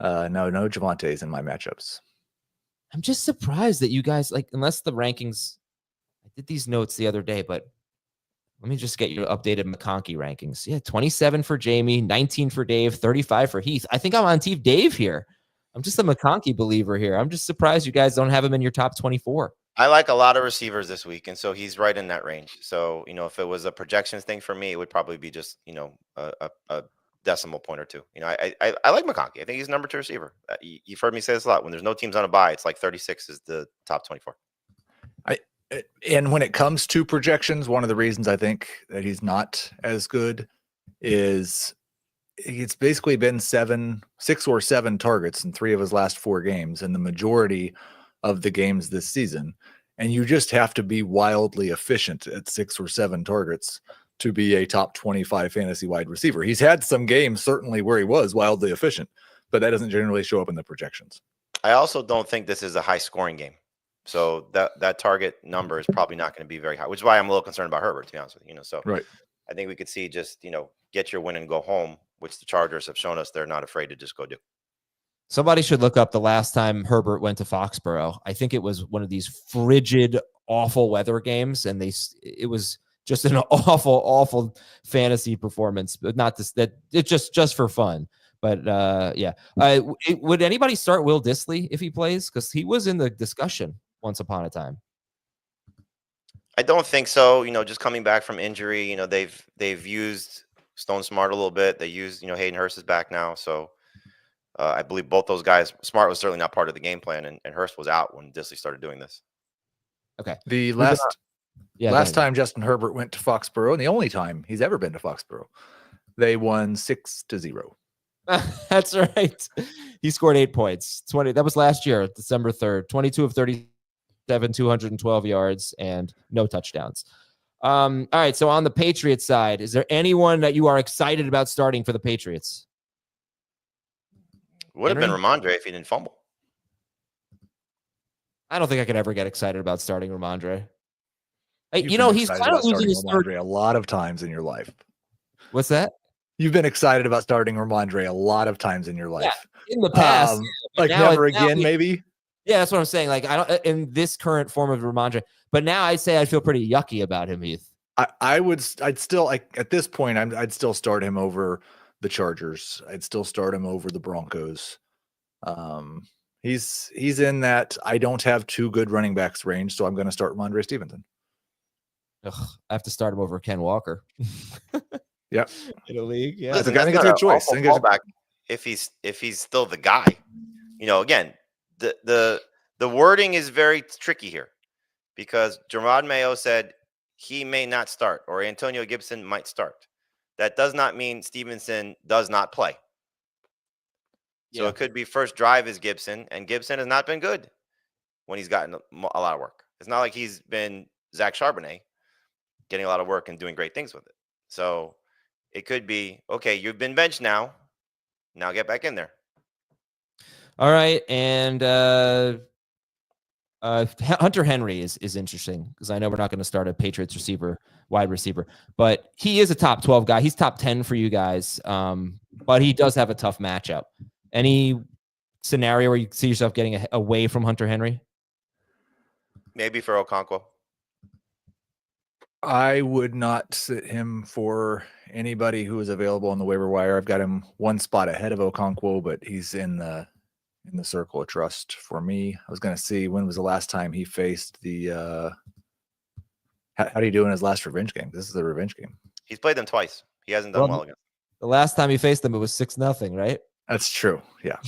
no Javonte's in my matchups. I'm just surprised that you guys, unless the rankings, I did these notes the other day, but let me just get your updated McConkey rankings. Yeah, 27 for Jamie, 19 for Dave, 35 for Heath. I think I'm on Team Dave here. I'm just a McConkey believer here. I'm just surprised you guys don't have him in your top 24. I like a lot of receivers this week, and so he's right in that range. So, if it was a projections thing for me, it would probably be just, a decimal point or two. I like McConkey. I think he's number 2 receiver. You've heard me say this a lot. When there's no teams on a bye, it's like 36 is the top 24. And when it comes to projections, one of the reasons I think that he's not as good is it's basically been 6 or 7 targets in 3 of his last 4 games, and the majority of the games this season. And you just have to be wildly efficient at 6 or 7 targets to be a top 25 fantasy wide receiver. He's had some games certainly where he was wildly efficient, but that doesn't generally show up in the projections. I also don't think this is a high scoring game. So that target number is probably not going to be very high, which is why I'm a little concerned about Herbert, to be honest with you. So right. I think we could see just, get your win and go home, which the Chargers have shown us they're not afraid to just go do. Somebody should look up the last time Herbert went to Foxborough. I think it was one of these frigid, awful weather games, and it was just an awful fantasy performance, but not this. That it's just for fun. But yeah, would anybody start Will Dissly if he plays? Because he was in the discussion once upon a time. I don't think so. Just coming back from injury, they've used Stone Smart a little bit. They used, Hayden Hurst is back now, so. I believe both those guys, Smart was certainly not part of the game plan, and Hurst was out when Dissly started doing this. Okay. The last time Justin Herbert went to Foxborough, and the only time he's ever been to Foxborough, they won 6-0. That's right. He scored 8 points. 20. That was last year, December 3rd. 22 of 37, 212 yards, and no touchdowns. All right. So on the Patriots side, is there anyone that you are excited about starting for the Patriots? Would have been Rhamondre if he didn't fumble. I don't think I could ever get excited about starting Rhamondre. Hey, he's kind of losing his third. A lot of times in your life. What's that? You've been excited about starting Rhamondre a lot of times in your life. Yeah, in the past, never again, maybe. Yeah, that's what I'm saying. I don't in this current form of Rhamondre, but now I'd say I feel pretty yucky about him, Heath. I'd still at this point, I'd still start him over the Chargers. I'd still start him over the Broncos. He's in that I don't have 2 good running backs range, so I'm going to start Rhamondre Stevenson. I have to start him over Ken Walker. Yeah, in a league. Yeah, I think it's a good choice. If he's still the guy, again, the wording is very tricky here because Jerod Mayo said he may not start, or Antonio Gibson might start. That does not mean Stevenson does not play. So Yeah. it could be first drive is Gibson, and Gibson has not been good when he's gotten a lot of work. It's not like he's been Zach Charbonnet getting a lot of work and doing great things with it. So it could be, okay, you've been benched now. Now get back in there. All right. And Hunter Henry is interesting because I know we're not going to start a Patriots wide receiver, but he is a top 12 guy. He's top 10 for you guys. But he does have a tough matchup. Any scenario where you see yourself getting away from Hunter Henry? Maybe for Okonkwo. I would not sit him for anybody who is available on the waiver wire. I've got him one spot ahead of Okonkwo, but he's in the circle of trust for me. I was going to see when was the last time he faced the how do you do in his last revenge game? This is a revenge game. He's played them twice. He hasn't done well against them. The last time he faced them, it was 6-0, right? That's true. Yeah.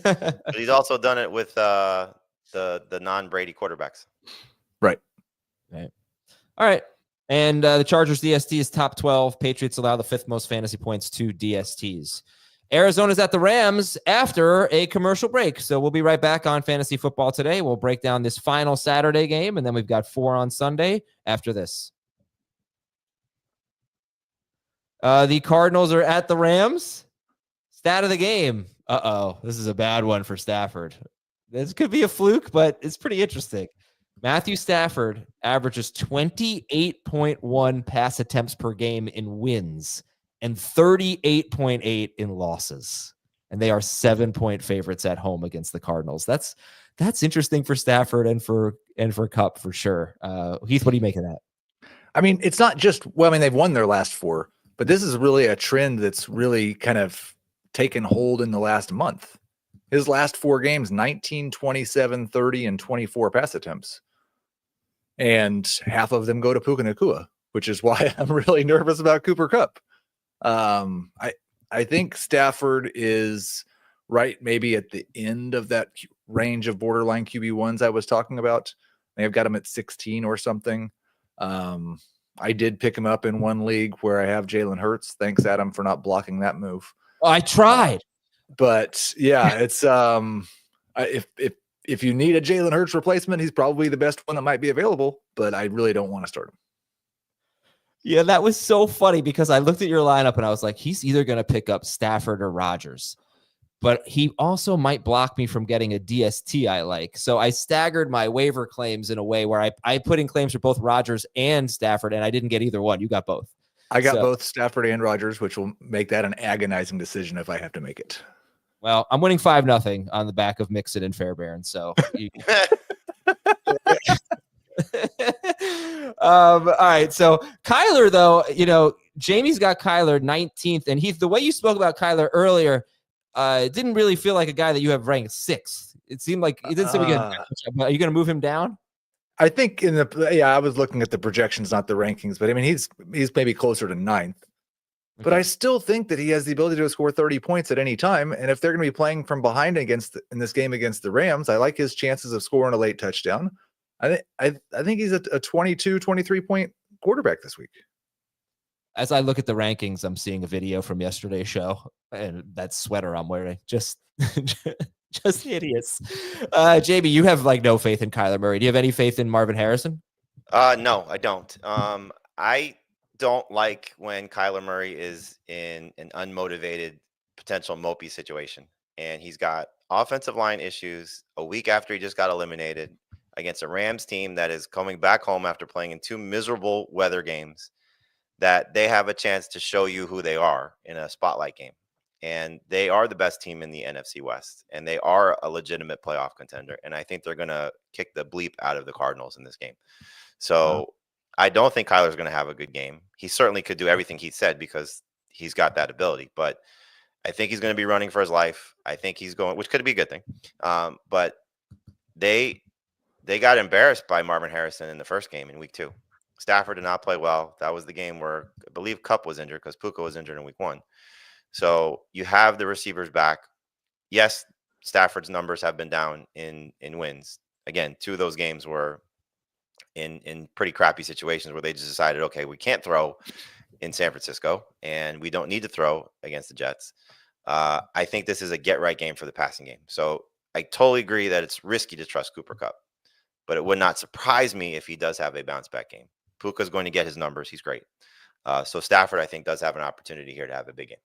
But he's also done it with the non-Brady quarterbacks. Right. Right. All right. And the Chargers DST is top 12. Patriots allow the 5th most fantasy points to DSTs. Arizona's at the Rams after a commercial break. So we'll be right back on Fantasy Football Today. We'll break down this final Saturday game, and then we've got 4 on Sunday after this. The Cardinals are at the Rams. Stat of the game. Uh-oh. This is a bad one for Stafford. This could be a fluke, but it's pretty interesting. Matthew Stafford averages 28.1 pass attempts per game in wins and 38.8 in losses. And they are 7-point favorites at home against the Cardinals. That's interesting for Stafford and for Kupp for sure. Heath, what do you make of that? I mean, it's not just, well, I mean, they've won their last 4, but this is really a trend that's really kind of taken hold in the last month. His last 4 games, 19, 27, 30, and 24 pass attempts. And half of them go to Puka Nacua, which is why I'm really nervous about Cooper Kupp. I think Stafford is right maybe at the end of that range of borderline QB1s I was talking about. I think I've got him at 16 or something. I did pick him up in one league where I have Jalen Hurts. Thanks, Adam, for not blocking that move. Oh, I tried. But yeah, it's if you need a Jalen Hurts replacement, he's probably the best one that might be available, but I really don't want to start him. Yeah, that was so funny because I looked at your lineup and I was like, he's either going to pick up Stafford or Rodgers, but he also might block me from getting a DST I like. So I staggered my waiver claims in a way where I put in claims for both Rodgers and Stafford, and I didn't get either one. You got both. I got both Stafford and Rodgers, which will make that an agonizing decision if I have to make it. Well, I'm winning 5-0 on the back of Mixon and Fairbairn. So, all right. So Kyler, though, Jamie's got Kyler 19th, and Heath, the way you spoke about Kyler earlier, it didn't really feel like a guy that you have ranked 6th. It seemed like it didn't seem good. Are you going to move him down? I think I was looking at the projections, not the rankings, but I mean, he's maybe closer to 9th. But I still think that he has the ability to score 30 points at any time. And if they're going to be playing from behind in this game against the Rams, I like his chances of scoring a late touchdown. I think he's a 22, 23 point quarterback this week. As I look at the rankings, I'm seeing a video from yesterday's show, and that sweater I'm wearing, just idiots. JB, you have no faith in Kyler Murray. Do you have any faith in Marvin Harrison? No, I don't. I don't like when Kyler Murray is in an unmotivated potential mopey situation, and he's got offensive line issues a week after he just got eliminated against a Rams team that is coming back home after playing in 2 miserable weather games, that they have a chance to show you who they are in a spotlight game. And they are the best team in the NFC West, and they are a legitimate playoff contender. And I think they're going to kick the bleep out of the Cardinals in this game. So I don't think Kyler's going to have a good game. He certainly could do everything he said because he's got that ability, but I think he's going to be running for his life. I think he's going, which could be a good thing. But they got embarrassed by Marvin Harrison in the first game in week 2. Stafford did not play well. That was the game where I believe Kupp was injured because Puka was injured in week 1. So you have the receivers back. Yes, Stafford's numbers have been down in wins. Again, 2 of those games were in pretty crappy situations where they just decided, okay, we can't throw in San Francisco and we don't need to throw against the Jets. I think this is a get right game for the passing game. So I totally agree that it's risky to trust Cooper Kupp, but it would not surprise me if he does have a bounce back game. Puka's going to get his numbers. He's great. So Stafford, I think, does have an opportunity here to have a big game.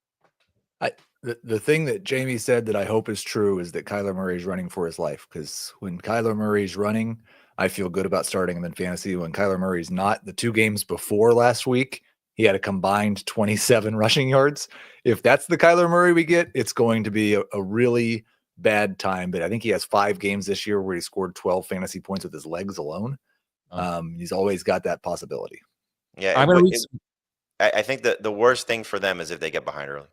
The thing that Jamie said that I hope is true is that Kyler Murray is running for his life, because when Kyler Murray's running, I feel good about starting him in fantasy. When Kyler Murray's not, the 2 games before last week, he had a combined 27 rushing yards. If that's the Kyler Murray we get, it's going to be a really bad time. But I think he has 5 games this year where he scored 12 fantasy points with his legs alone. He's always got that possibility. Yeah, I think that the worst thing for them is if they get behind early.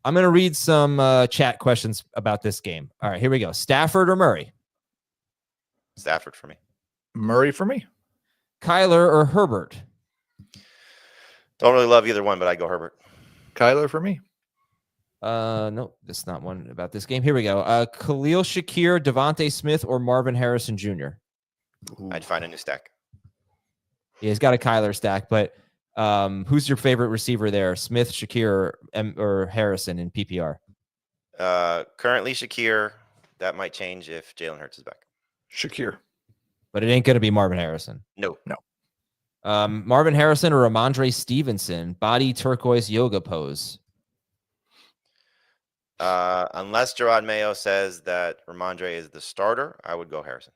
I'm going to read some chat questions about this game. All right, here we go. Stafford or Murray? Stafford for me. Murray for me. Kyler or Herbert? Don't really love either one, but I go Herbert. Kyler for me. No, that's not one about this game. Here we go. Khalil Shakir, Devontae Smith, or Marvin Harrison Jr.? Ooh. I'd find a new stack. Yeah, he's got a Kyler stack, but who's your favorite receiver there? Smith, Shakir, or Harrison in PPR? Currently Shakir. That might change if Jalen Hurts is back. Shakir. But it ain't going to be Marvin Harrison. No. Marvin Harrison or Rhamondre Stevenson, body turquoise yoga pose? Unless Gerard Mayo says that Rhamondre is the starter, I would go Harrison.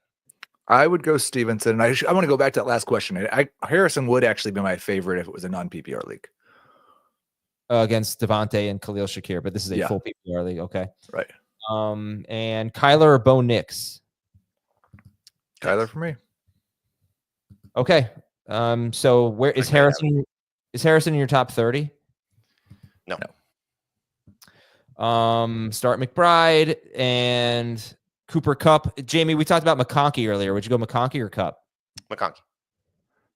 I would go Stevenson. I want to go back to that last question. Harrison would actually be my favorite if it was a non-PPR league. Against Devontae and Khalil Shakir, but this is a full PPR league. Okay. Right. And Kyler or Bo Nix? Kyler for me. Okay. So where is Harrison? Is Harrison in your top 30? No. Start McBride and Cooper Kupp. Jamie, we talked about McConkey earlier. Would you go McConkey or Kupp? McConkey.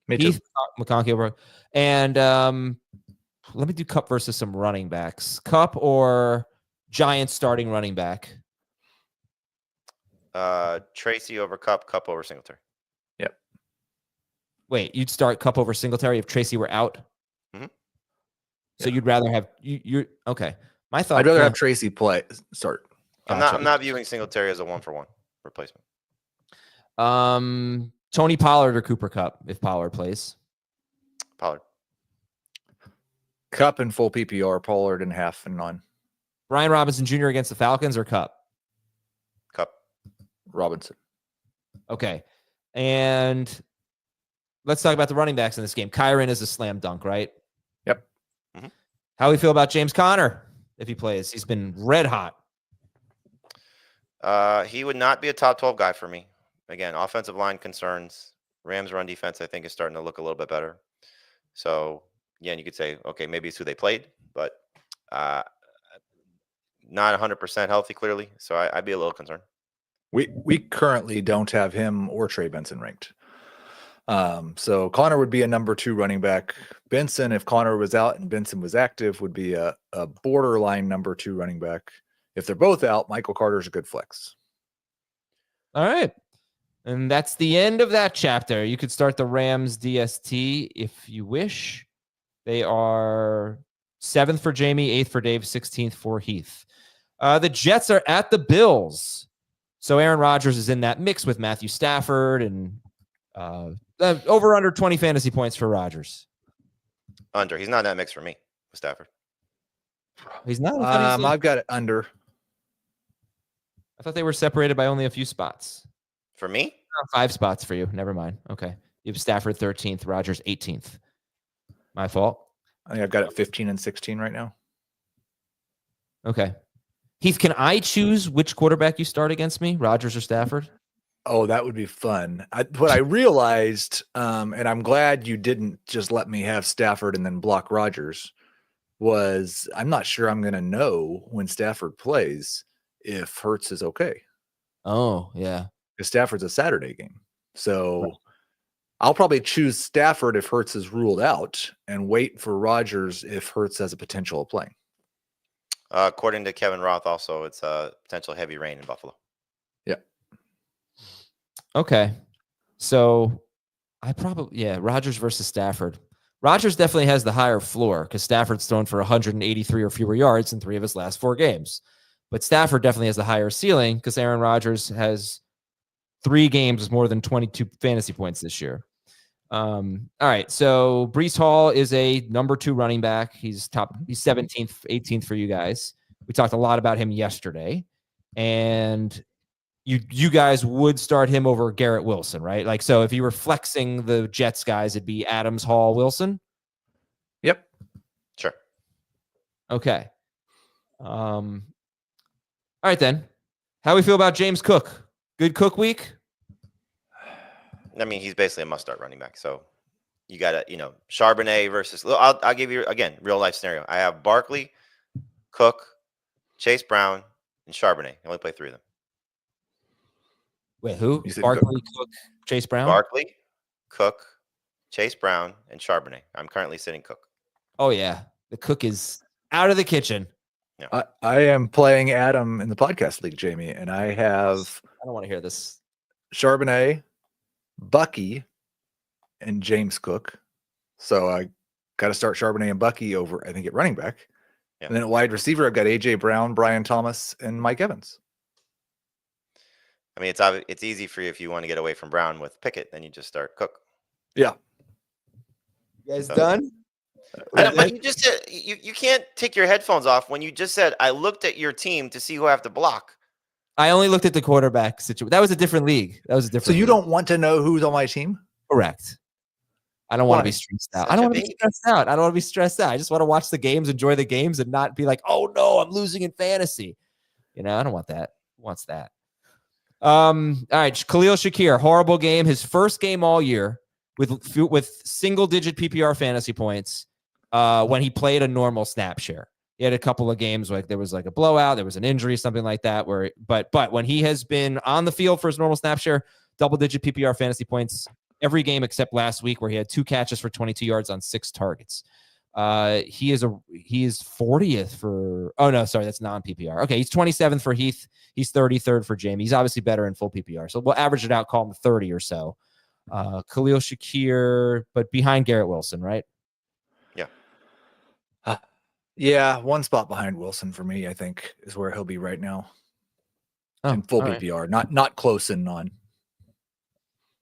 Me too. McConkey over. And let me do Kupp versus some running backs. Kupp or Giants starting running back? Tracy over Kupp, Kupp over Singletary. Yep. Wait, you'd start Kupp over Singletary if Tracy were out? Mm-hmm. So you'd rather have you're okay. My thought. I'd rather have Tracy start. I'm not viewing Singletary as a 1-for-1 replacement. Tony Pollard or Cooper Kupp if Pollard plays? Pollard. Kupp in full PPR, Pollard in half and none. Brian Robinson Jr. against the Falcons or Kupp? Kupp. Robinson. Okay. And let's talk about the running backs in this game. Kyren is a slam dunk, right? Yep. Mm-hmm. How do we feel about James Conner if he plays? He's been red hot. He would not be a top 12 guy for me. Again, offensive line concerns. Rams run defense, I think, is starting to look a little bit better. So, again, you could say, okay, maybe it's who they played, but not 100% healthy, clearly. So I'd be a little concerned. We currently don't have him or Trey Benson ranked. So Connor would be a number 2 running back. Benson, if Connor was out and Benson was active, would be a borderline number 2 running back. If they're both out, Michael Carter's a good flex. All right. And that's the end of that chapter. You could start the Rams DST if you wish. They are 7th for Jamie, 8th for Dave, 16th for Heath. The Jets are at the Bills. So Aaron Rodgers is in that mix with Matthew Stafford and over under 20 fantasy points for Rodgers. Under. He's not in that mix for me with Stafford. He's not. I've got it under. I thought they were separated by only a few spots. For me? 5 spots for you. Never mind. Okay. You have Stafford 13th, Rodgers 18th. My fault. I think I've got it 15 and 16 right now. Okay. Heath, can I choose which quarterback you start against me, Rodgers or Stafford? Oh, that would be fun. What I realized, and I'm glad you didn't just let me have Stafford and then block Rodgers, was I'm not sure I'm going to know when Stafford plays if Hurts is okay. Oh, yeah. Because Stafford's a Saturday game. So I'll probably choose Stafford if Hurts is ruled out and wait for Rodgers if Hurts has a potential of playing. According to Kevin Roth, also, it's a potential heavy rain in Buffalo. Yeah. Okay. So Rodgers versus Stafford. Rodgers definitely has the higher floor because Stafford's thrown for 183 or fewer yards in 3 of his last 4 games. But Stafford definitely has the higher ceiling because Aaron Rodgers has 3 games with more than 22 fantasy points this year. All right. So Breece Hall is a number 2 running back. He's 17th, 18th for you guys. We talked a lot about him yesterday. And you guys would start him over Garrett Wilson, right? Like, so if you were flexing the Jets guys, it'd be Adams, Hall, Wilson. Yep. Sure. Okay. All right, then. How do we feel about James Cook? Good Cook week? I mean, he's basically a must-start running back. So you got to, Charbonnet versus. I'll give you again real life scenario. I have Barkley, Cook, Chase Brown, and Charbonnet. I only play 3 of them. Wait, who? Barkley, Cook, Chase Brown? Barkley, Cook, Chase Brown, and Charbonnet. I'm currently sitting Cook. Oh, yeah. The Cook is out of the kitchen. Yeah. I am playing Adam in the podcast league, Jamie, and I have I don't want to hear this. Charbonnet, Bucky, and James Cook. So I got to start Charbonnet and Bucky over, I think, at running back. Yeah. And then at wide receiver, I've got A.J. Brown, Brian Thomas, and Mike Evans. I mean, it's easy for you if you want to get away from Brown with Pickett, then you just start Cook. Yeah. You guys done? But you just said you can't take your headphones off when you just said I looked at your team to see who I have to block. I only looked at the quarterback situation. That was a different league. So you don't want to know who's on my team? Correct. I don't want to be stressed out. I don't want to be stressed out. I just want to watch the games, enjoy the games, and not be like, oh no, I'm losing in fantasy. I don't want that. Who wants that? All right, Khalil Shakir, horrible game. His first game all year with single-digit PPR fantasy points when he played a normal snap share. He had a couple of games like there was like a blowout, there was an injury, something like that. But when he has been on the field for his normal snap share, double-digit PPR fantasy points every game except last week where he had 2 catches for 22 yards on 6 targets. He is 40th for. Oh no, sorry, that's non-PPR. Okay, he's 27th for Heath. He's 33rd for Jamie. He's obviously better in full PPR, so we'll average it out, call him 30 or so. Khalil Shakir, but behind Garrett Wilson, right? Yeah. Yeah, 1 spot behind Wilson for me, I think, is where he'll be right now. In full PPR, not close in non.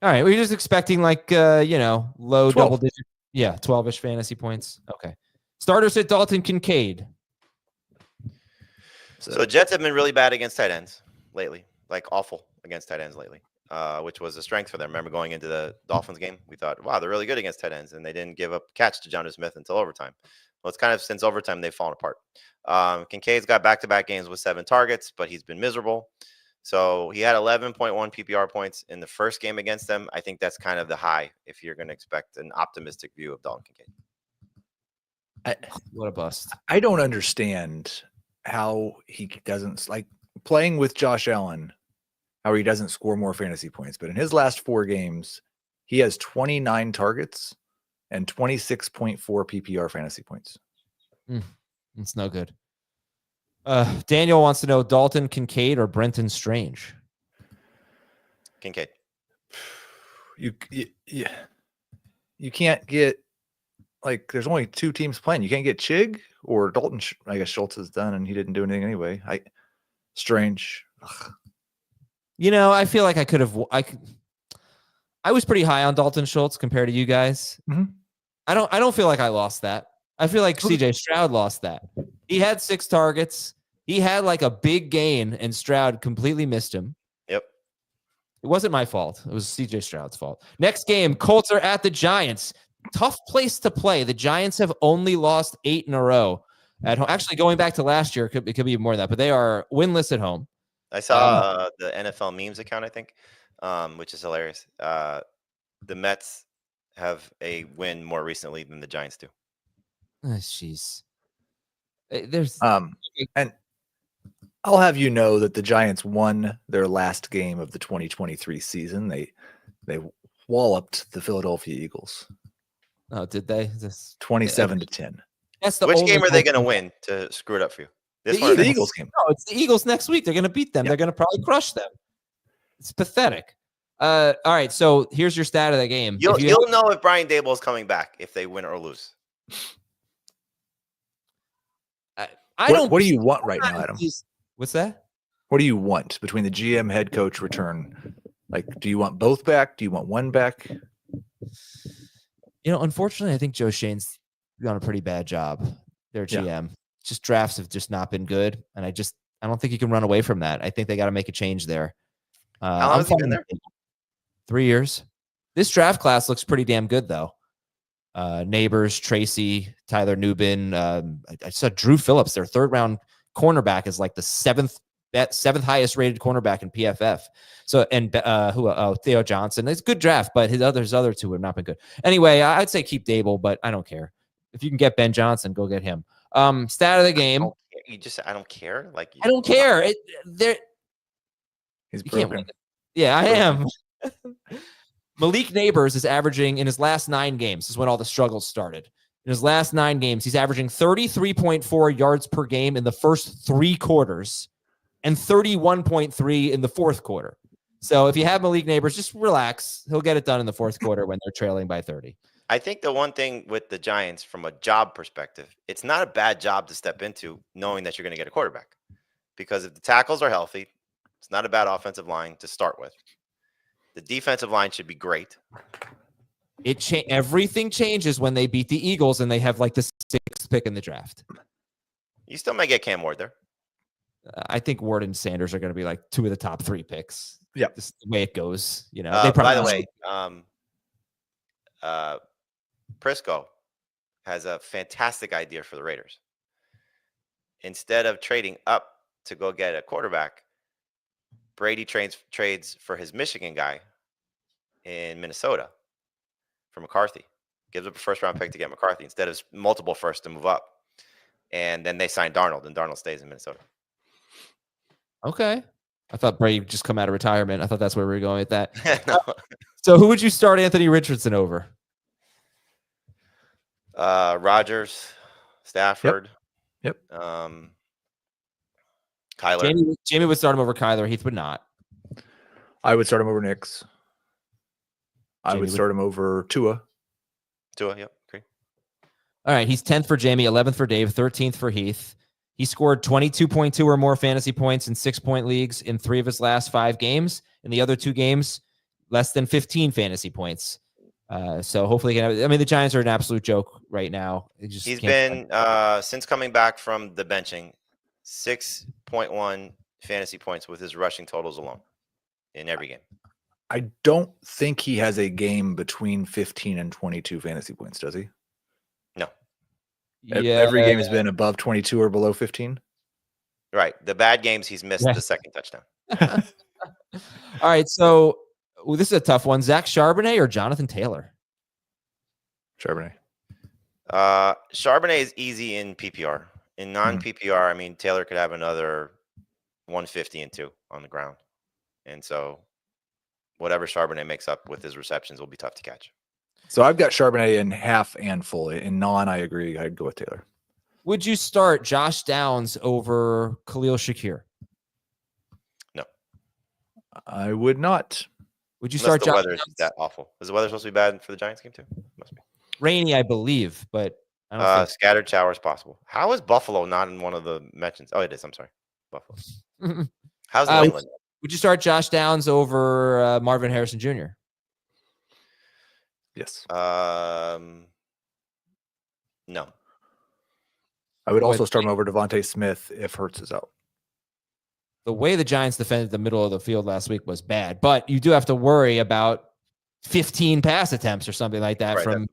All right, we're just expecting like low 12. double digit. Yeah, 12-ish fantasy points. Okay. Starters at Dalton Kincaid. So Jets have been really bad against tight ends lately, like awful against tight ends lately, which was a strength for them. Remember going into the Dolphins game, we thought, wow, they're really good against tight ends, and they didn't give up catch to Jonnu Smith until overtime. Well, it's kind of since overtime they've fallen apart. Kincaid's got back-to-back games with 7 targets, but he's been miserable. So he had 11.1 PPR points in the first game against them. I think that's kind of the high if you're going to expect an optimistic view of Dalton Kincaid. What a bust. I don't understand how he doesn't, like, playing with Josh Allen, how he doesn't score more fantasy points. But in his last 4 games, he has 29 targets and 26.4 PPR fantasy points. It's no good. Daniel wants to know Dalton Kincaid or Brenton Strange. Kincaid. You can't get, like, there's only 2 teams playing. You can't get Chig or Dalton. I guess Schultz is done and he didn't do anything anyway. Strange. Ugh. I feel like I could have. I was pretty high on Dalton Schultz compared to you guys. Mm-hmm. I don't feel like I lost that. I feel like CJ Stroud lost that. He had 6 targets. He had like a big gain, and Stroud completely missed him. Yep. It wasn't my fault. It was CJ Stroud's fault. Next game, Colts are at the Giants. Tough place to play. The Giants have only lost 8 in a row at home. Actually, going back to last year, it could be more than that, but they are winless at home. I saw the NFL memes account, I think, which is hilarious. The Mets have a win more recently than the Giants do. Jeez. There's and I'll have you know that the Giants won their last game of the 2023 season. They walloped the Philadelphia Eagles. Oh, did they? 27-10. That's the Which game are they going to win to screw it up for you? This one, the Eagles game. No, it's the Eagles next week. They're going to beat them. Yep. They're going to probably crush them. It's pathetic. All right. So here's your stat of the game. You'll know if Brian Dable is coming back if they win or lose. What do you want right now, Adam? What's that? What do you want between the GM head coach return? Like, do you want both back? Do you want one back? Unfortunately, I think Joe Shane's done a pretty bad job. Their GM. Yeah. Just drafts have just not been good, and I don't think you can run away from that. I think they got to make a change there. How long has he been there? 3 years. This draft class looks pretty damn good, though. Neighbors, Tracy, Tyler Nubin. I saw Drew Phillips, their third-round cornerback, is like the seventh highest rated cornerback in PFF. So, and Theo Johnson. It's a good draft, but his other two have not been good. Anyway, I'd say keep Dable, but I don't care. If you can get Ben Johnson, go get him. Stat of the game. I don't care. I don't care. He's broken. Yeah, I am. Malik Neighbors is averaging in his last 9 games. This is when all the struggles started. In his last 9 games, he's averaging 33.4 yards per game in the first 3 quarters and 31.3 in the fourth quarter. So if you have Malik Neighbors, just relax. He'll get it done in the fourth quarter when they're trailing by 30. I think the one thing with the Giants from a job perspective, it's not a bad job to step into knowing that you're going to get a quarterback. Because if the tackles are healthy, it's not a bad offensive line to start with. The defensive line should be great. Everything changes when they beat the Eagles and they have like the 6th pick in the draft. You still might get Cam Ward there. I think Ward and Sanders are going to be like 2 of the top 3 picks. Yeah, this is the way it goes. They by the way, Prisco has a fantastic idea for the Raiders. Instead of trading up to go get a quarterback, Brady trades for his Michigan guy in Minnesota for McCarthy. Gives up a first-round pick to get McCarthy instead of multiple firsts to move up. And then they sign Darnold, and Darnold stays in Minnesota. Okay. I thought Brady would just come out of retirement. I thought that's where we were going with that. No. So who would you start Anthony Richardson over? Rodgers, Stafford. Yep. Kyler. Jamie would start him over Kyler. Heath would not. I would start him over Knicks. I would start him over Tua. Yep. Great. All right. He's 10th for Jamie, 11th for Dave, 13th for Heath. He scored 22.2 or more fantasy points in 6-point leagues in 3 of his last 5 games. In the other 2 games, less than 15 fantasy points. So hopefully, the Giants are an absolute joke right now. He's been, since coming back from the benching, 6.1 fantasy points with his rushing totals alone in every game. I don't think he has a game between 15 and 22 fantasy points, does he? No. Yeah. Every game has been above 22 or below 15? Right. The bad games, he's missed the second touchdown. All right. So this is a tough one. Zach Charbonnet or Jonathan Taylor? Charbonnet. Charbonnet is easy in PPR. In non-PPR, Taylor could have another 150 and 2 on the ground. And so whatever Charbonnet makes up with his receptions will be tough to catch. So I've got Charbonnet in half and full. In non, I agree. I'd go with Taylor. Would you start Josh Downs over Khalil Shakir? No. I would not. Would you Unless start the weather is that awful? Is the weather supposed to be bad for the Giants game too? Must be. Rainy, I believe, but I don't think scattered showers possible. How is Buffalo not in one of the mentions? Oh, it is. I'm sorry. Buffalo. How's New England? Would you start Josh Downs over Marvin Harrison Jr.? Yes. No. I would also start him over Devontae Smith if Hurts is out. The way the Giants defended the middle of the field last week was bad, but you do have to worry about 15 pass attempts or something like that from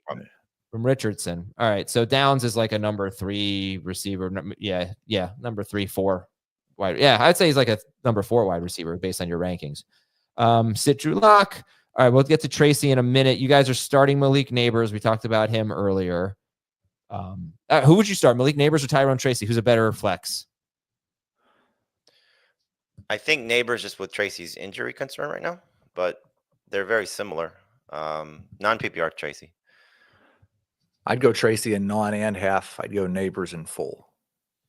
Richardson. All right. So Downs is like a number 3 receiver. Yeah. Number 3, 4 wide. Yeah. I'd say he's like a number 4 wide receiver based on your rankings. Sit Drew Lock. All right. We'll get to Tracy in a minute. You guys are starting Malik Neighbors. We talked about him earlier. Who would you start, Malik Neighbors or Tyrone Tracy? Who's a better flex? I think Neighbors just with Tracy's injury concern right now, but they're very similar. Non-PPR Tracy. I'd go Tracy in non and half. I'd go Neighbors in full,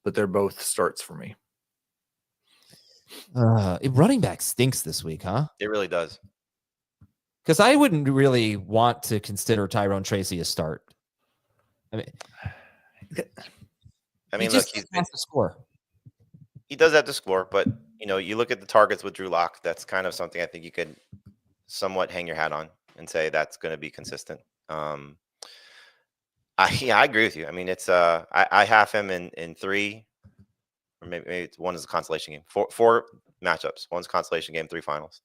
but they're both starts for me. Running back stinks this week, huh? It really does. Because I wouldn't really want to consider Tyrone Tracy a start. I mean, look, he has to score. He does have to score, but you look at the targets with Drew Lock. That's kind of something I think you could somewhat hang your hat on and say that's going to be consistent. I agree with you. I mean, it's I have him in 3, or maybe it's 1 is a consolation game. Four matchups. 1's consolation game, 3 finals.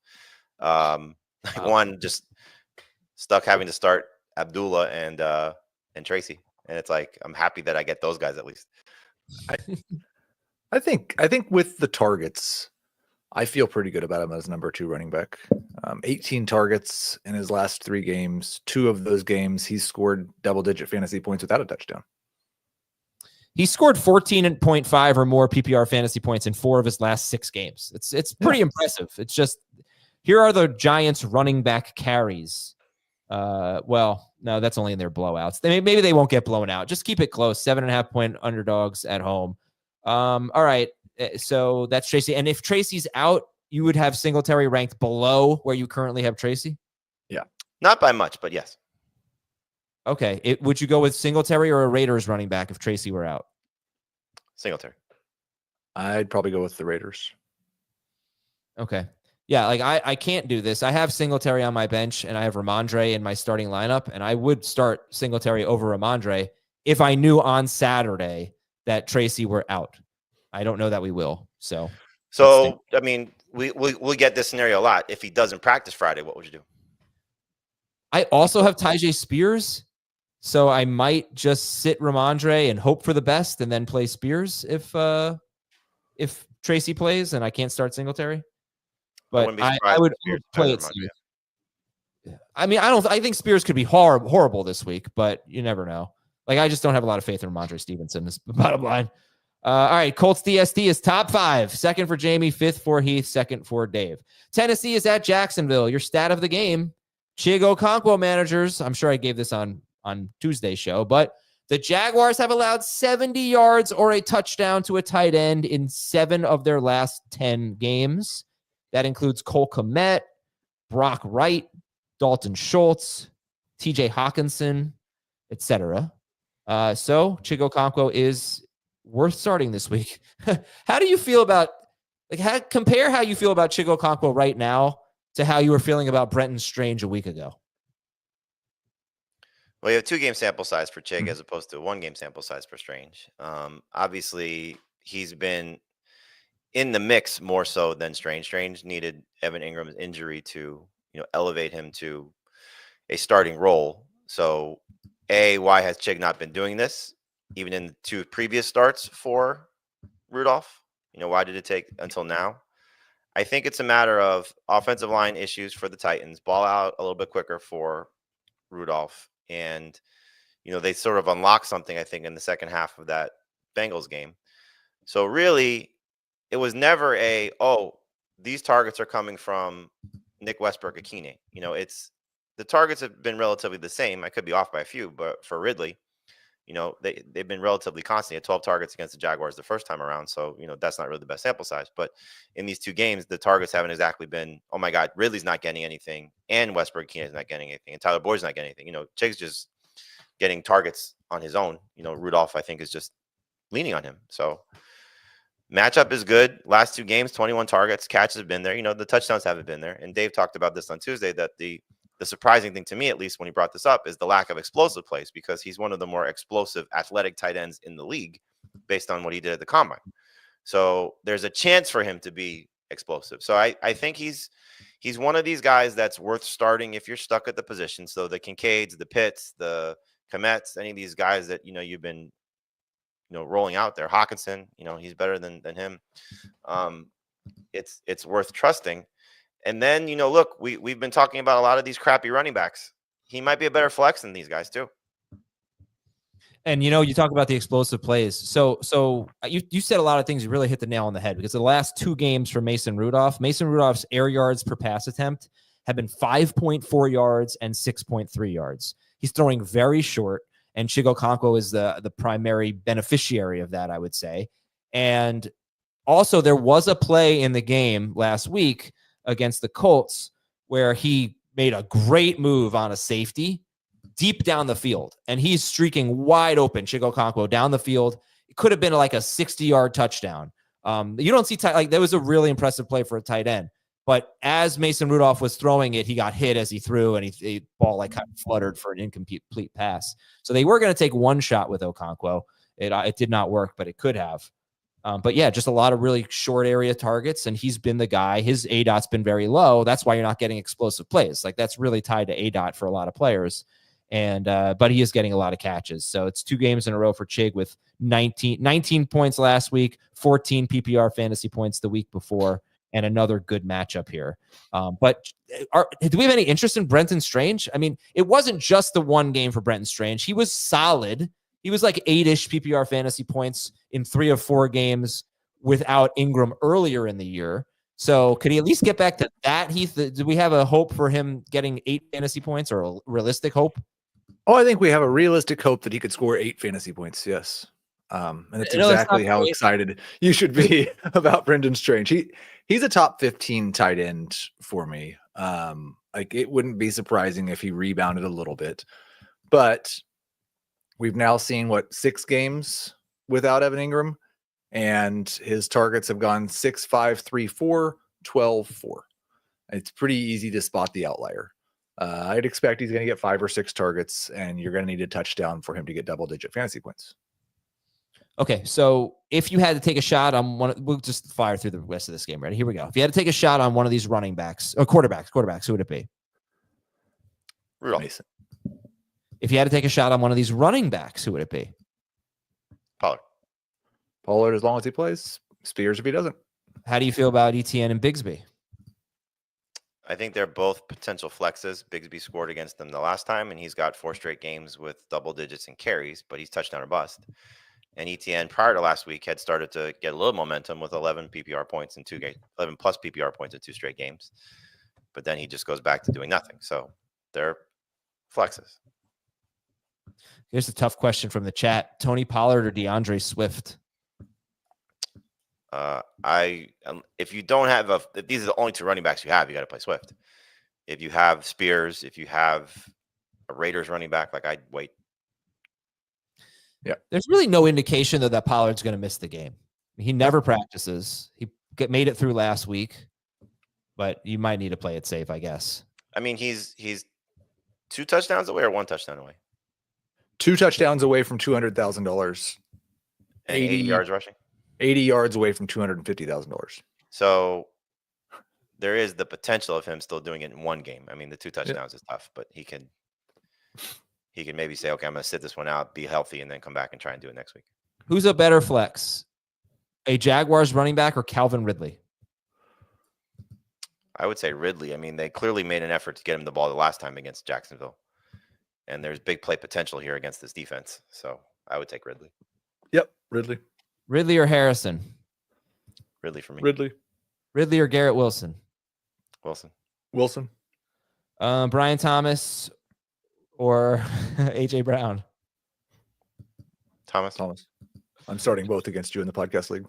Wow. 1 just stuck having to start Abdullah and Tracy, and it's like I'm happy that I get those guys at least. I think with the targets, I feel pretty good about him as number 2 running back. 18 targets in his last 3 games. 2 of those games, he's scored double-digit fantasy points without a touchdown. He scored 14.5 or more PPR fantasy points in 4 of his last 6 games. It's pretty impressive. It's just, here are the Giants running back carries. Well, no, that's only in their blowouts. Maybe they won't get blown out. Just keep it close. 7.5 point underdogs at home. All right. So that's Tracy. And if Tracy's out, you would have Singletary ranked below where you currently have Tracy? Yeah. Not by much, but yes. Okay. Would you go with Singletary or a Raiders running back if Tracy were out? Singletary. I'd probably go with the Raiders. Okay. Yeah, like I can't do this. I have Singletary on my bench and I have Rhamondre in my starting lineup, and I would start Singletary over Rhamondre if I knew on Saturday that Tracy were out. I don't know that we will. So I mean, we get this scenario a lot. If he doesn't practice Friday, what would you do? I also have Tyjae Spears, so I might just sit Rhamondre and hope for the best and then play Spears if Tracy plays and I can't start Singletary. But I would play it. I mean, I think Spears could be horrible this week, but you never know. Like, I just don't have a lot of faith in Rhamondre Stevenson. Is the bottom line. All right, Colts DSD is top 5. 2nd for Jamie, 5th for Heath, 2nd for Dave. Tennessee is at Jacksonville. Your stat of the game: Chig Okonkwo managers. I'm sure I gave this on Tuesday's show, but the Jaguars have allowed 70 yards or a touchdown to a tight end in 7 of their last 10 games. That includes Cole Kmet, Brock Wright, Dalton Schultz, TJ Hawkinson, etc. So Chig Okonkwo is worth starting this week. How do you feel about, compare how you feel about Chig Okonkwo right now to how you were feeling about Brenton Strange a week ago? Well, you have 2 game sample size for Chig as opposed to 1 game sample size for Strange. Obviously, he's been in the mix more so than Strange. Strange needed Evan Ingram's injury to, elevate him to a starting role. So, why has Chig not been doing this, even in the 2 previous starts for Rudolph? Why did it take until now? I think it's a matter of offensive line issues for the Titans, ball out a little bit quicker for Rudolph, and they sort of unlocked something, I think, in the second half of that Bengals game. So really, it was never these targets are coming from Nick Westbrook-Akine. It's the targets have been relatively the same. I could be off by a few, but for Ridley, they've been relatively constant. He had 12 targets against the Jaguars the first time around. So, that's not really the best sample size. But in these 2 games, the targets haven't exactly been, oh my God, Ridley's not getting anything, and Westbrook-Akine is not getting anything, and Tyler Boyd's not getting anything. Chig's just getting targets on his own. Rudolph, I think, is just leaning on him. So matchup is good. Last 2 games, 21 targets, catches have been there. The touchdowns haven't been there. And Dave talked about this on Tuesday, that the surprising thing to me, at least when he brought this up, is the lack of explosive plays, because he's one of the more explosive athletic tight ends in the league based on what he did at the combine. So there's a chance for him to be explosive. So I think he's one of these guys that's worth starting if you're stuck at the position. So the Kincaids, the Pitts, the Komets, any of these guys that, you've been, rolling out there. Hawkinson, he's better than him. It's worth trusting. And then, look, we've been talking about a lot of these crappy running backs. He might be a better flex than these guys too. And, you talk about the explosive plays. So you said a lot of things. You really hit the nail on the head, because the last 2 games for Mason Rudolph's air yards per pass attempt have been 5.4 yards and 6.3 yards. He's throwing very short, and Chig Okonkwo is the primary beneficiary of that, I would say. And also, there was a play in the game last week against the Colts where he made a great move on a safety deep down the field, and he's streaking wide open. Chig Okonkwo down the field. It could have been like a 60-yard touchdown. You don't see like that was a really impressive play for a tight end. But as Mason Rudolph was throwing it, he got hit as he threw, and the ball like kind of fluttered for an incomplete pass. So they were going to take one shot with Okonkwo. It did not work, but it could have. But yeah, just a lot of really short area targets, and he's been the guy. His ADOT's been very low. That's why you're not getting explosive plays. Like that's really tied to ADOT for a lot of players. And but he is getting a lot of catches. So it's 2 games in a row for Chig with 19 points last week, 14 PPR fantasy points the week before, and another good matchup here. But do we have any interest in Brenton Strange? I mean, it wasn't just the one game for Brenton Strange. He was solid. He was like 8-ish PPR fantasy points in 3 of 4 games without Ingram earlier in the year. So could he at least get back to that, Heath? Do we have a hope for him getting 8 fantasy points, or a realistic hope? Oh, I think we have a realistic hope that he could score 8 fantasy points. Yes. And it's exactly how excited you should be about Brendan Strange. He's a top 15 tight end for me. Like it wouldn't be surprising if he rebounded a little bit, but we've now seen 6 games without Evan Ingram, and his targets have gone 6, 5, 3, 4, 12, 4. It's pretty easy to spot the outlier. I'd expect he's going to get 5 or 6 targets, and you're going to need a touchdown for him to get double-digit fantasy points. Okay, so if you had to take a shot on one, we'll just fire through the rest of this game. Ready? Here we go. If you had to take a shot on one of these running backs or quarterbacks, who would it be? Rudolph. Mason. If you had to take a shot on one of these running backs, who would it be? Pollard, as long as he plays. Spears if he doesn't. How do you feel about ETN and Bigsby? I think they're both potential flexes. Bigsby scored against them the last time, and he's got 4 straight games with double digits in carries, but he's touchdown or bust. And ETN prior to last week had started to get a little momentum with 11 PPR points in 2 games, 11 plus PPR points in 2 straight games. But then he just goes back to doing nothing. So they're flexes. Here's a tough question from the chat: Tony Pollard or DeAndre Swift? If you don't have if these are the only 2 running backs you have, you got to play Swift. If you have Spears, if you have a Raiders running back, like I'd wait. Yeah, there's really no indication that Pollard's going to miss the game. He never practices. He made it through last week, but you might need to play it safe, I guess. I mean, he's 2 touchdowns away or 1 touchdown away. 2 touchdowns away from $200,000. 80 yards rushing. 80 yards away from $250,000. So there is the potential of him still doing it in 1 game. I mean, the 2 touchdowns is tough, but he can maybe say, okay, I'm going to sit this one out, be healthy, and then come back and try and do it next week. Who's a better flex? A Jaguars running back or Calvin Ridley? I would say Ridley. I mean, they clearly made an effort to get him the ball the last time against Jacksonville. And there's big play potential here against this defense. So I would take Ridley. Yep, Ridley. Ridley or Harrison? Ridley for me. Ridley or Garrett Wilson? Wilson. Brian Thomas or AJ Brown? Thomas. I'm starting both against you in the podcast league.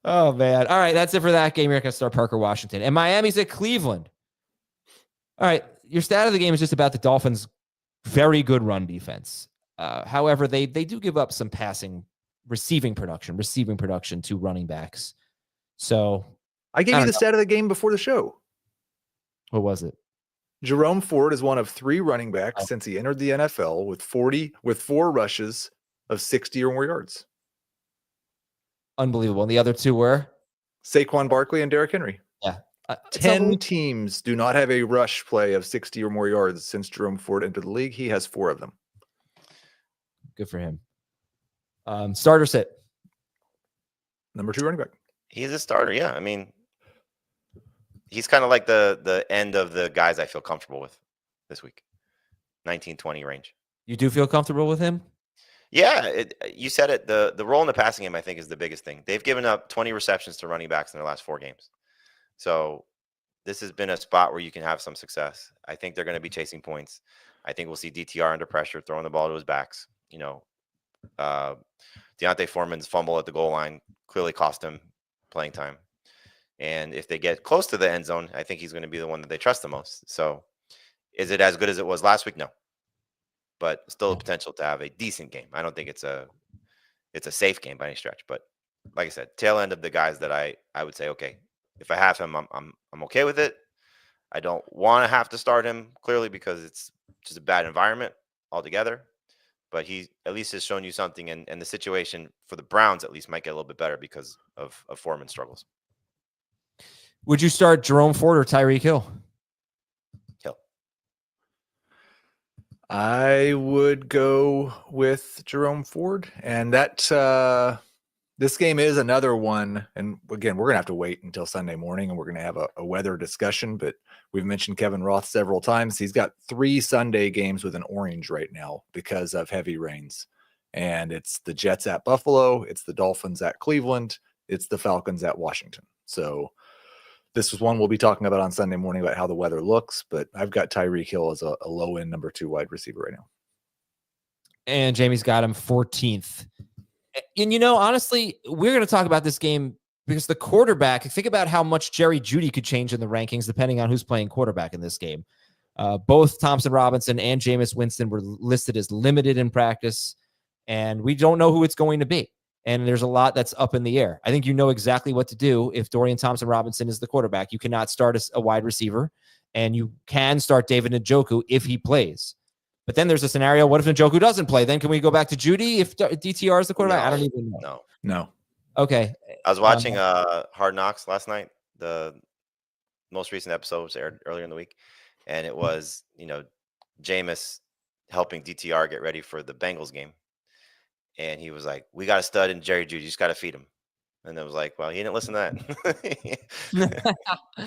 Oh man. All right. That's it for that game. You're going to start Parker Washington. And Miami's at Cleveland. All right. Your stat of the game is just about the Dolphins' very good run defense. However, they do give up some receiving production to running backs. So I gave you the stat of the game before the show. What was it? Jerome Ford is one of 3 running backs since he entered the NFL with 4 rushes of 60 or more yards. Unbelievable. And the other 2 were Saquon Barkley and Derrick Henry. Yeah. 10 teams do not have a rush play of 60 or more yards since Jerome Ford entered the league. He has 4 of them. Good for him. Starter sit. Number 2 running back. He's a starter. Yeah. I mean, he's kind of like the end of the guys I feel comfortable with this week. 19-20 range. You do feel comfortable with him? Yeah, you said it. The role in the passing game, I think, is the biggest thing. They've given up 20 receptions to running backs in their last 4 games. So this has been a spot where you can have some success. I think they're going to be chasing points. I think we'll see DTR under pressure, throwing the ball to his backs. You know, Deontay Foreman's fumble at the goal line clearly cost him playing time. And if they get close to the end zone, I think he's going to be the one that they trust the most. So is it as good as it was last week? No. But still potential to have a decent game. I don't think it's a safe game by any stretch. But like I said, tail end of the guys that I would say, okay, if I have him, I'm okay with it. I don't want to have to start him clearly because it's just a bad environment altogether. But he at least has shown you something, and the situation for the Browns at least might get a little bit better because of Foreman's struggles. Would you start Jerome Ford or Tyreek Hill? Hill. I would go with Jerome Ford, and that this game is another one. And again, we're gonna have to wait until Sunday morning, and we're gonna have a weather discussion. But we've mentioned Kevin Roth several times. He's got 3 Sunday games with an orange right now because of heavy rains, and it's the Jets at Buffalo, it's the Dolphins at Cleveland, it's the Falcons at Washington. So this is one we'll be talking about on Sunday morning about how the weather looks, but I've got Tyreek Hill as a low-end number 2 wide receiver right now. And Jamie's got him 14th. And, honestly, we're going to talk about this game because the quarterback, think about how much Jerry Jeudy could change in the rankings depending on who's playing quarterback in this game. Both Thompson Robinson and Jameis Winston were listed as limited in practice, and we don't know who it's going to be. And there's a lot that's up in the air. I think you know exactly what to do if Dorian Thompson-Robinson is the quarterback. You cannot start a wide receiver, and you can start David Njoku if he plays. But then there's a scenario, what if Njoku doesn't play? Then can we go back to Jeudy if DTR is the quarterback? No, I don't even know. No. Okay. I was watching Hard Knocks last night. The most recent episode was aired earlier in the week, and it was, Jameis helping DTR get ready for the Bengals game. And he was like, we got a stud in Jerry Jeudy. You just got to feed him. And it was like, well, he didn't listen to that.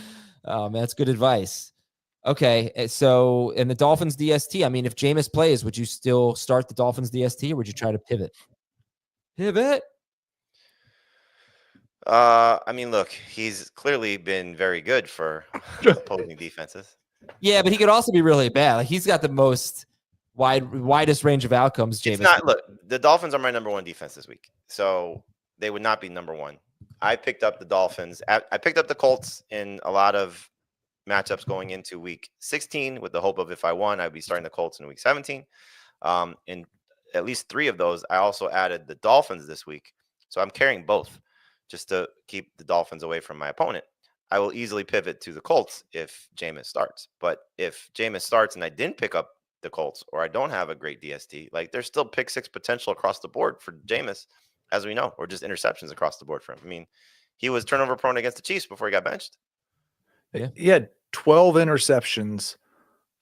Oh, man, that's good advice. Okay, so in the Dolphins DST, I mean, if Jameis plays, would you still start the Dolphins DST or would you try to pivot? Pivot? I mean, look, he's clearly been very good for opposing defenses. Yeah, but he could also be really bad. Like, he's got the most widest range of outcomes. Jameis. It's not. Look, the Dolphins are my number 1 defense this week, so they would not be number 1. I picked up the Dolphins. I picked up the Colts in a lot of matchups going into week 16 with the hope of if I won, I'd be starting the Colts in week 17. In at least 3 of those, I also added the Dolphins this week, so I'm carrying both just to keep the Dolphins away from my opponent. I will easily pivot to the Colts if Jameis starts, but if Jameis starts and I didn't pick up the Colts or I don't have a great DST, like there's still pick 6 potential across the board for Jameis, as we know, or just interceptions across the board for him. I mean, he was turnover prone against the Chiefs before he got benched. Yeah. He had 12 interceptions,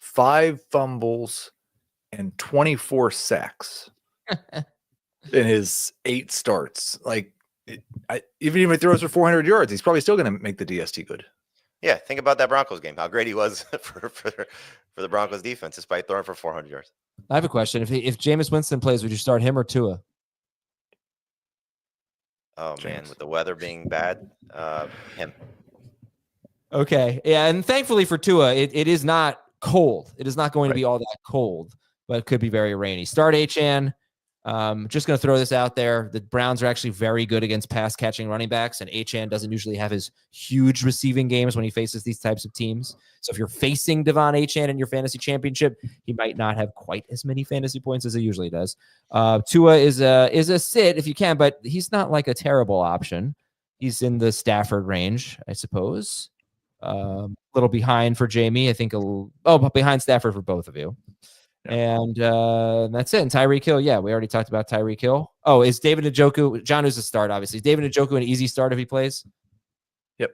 5 fumbles, and 24 sacks in his 8 starts. Like, even if he throws for 400 yards, he's probably still going to make the DST good. Yeah, think about that Broncos game, how great he was for the Broncos defense, despite throwing for 400 yards. I have a question. If Jameis Winston plays, would you start him or Tua? Oh, man, with the weather being bad, him. Okay. Yeah, and thankfully for Tua, it is not cold. It is not going to be all that cold, but it could be very rainy. Start Achane. Just going to throw this out there. The Browns are actually very good against pass catching running backs, and Achane doesn't usually have his huge receiving games when he faces these types of teams. So if you're facing Devon Achane in your fantasy championship, he might not have quite as many fantasy points as he usually does. Tua is a sit if you can, but he's not like a terrible option. He's in the Stafford range, I suppose. A little behind for Jamie, I think. But behind Stafford for both of you. And that's it. And Tyreek Hill, yeah, we already talked about Tyreek Hill. Oh, is David Njoku? John is a start, obviously. Is David Njoku an easy start if he plays? Yep.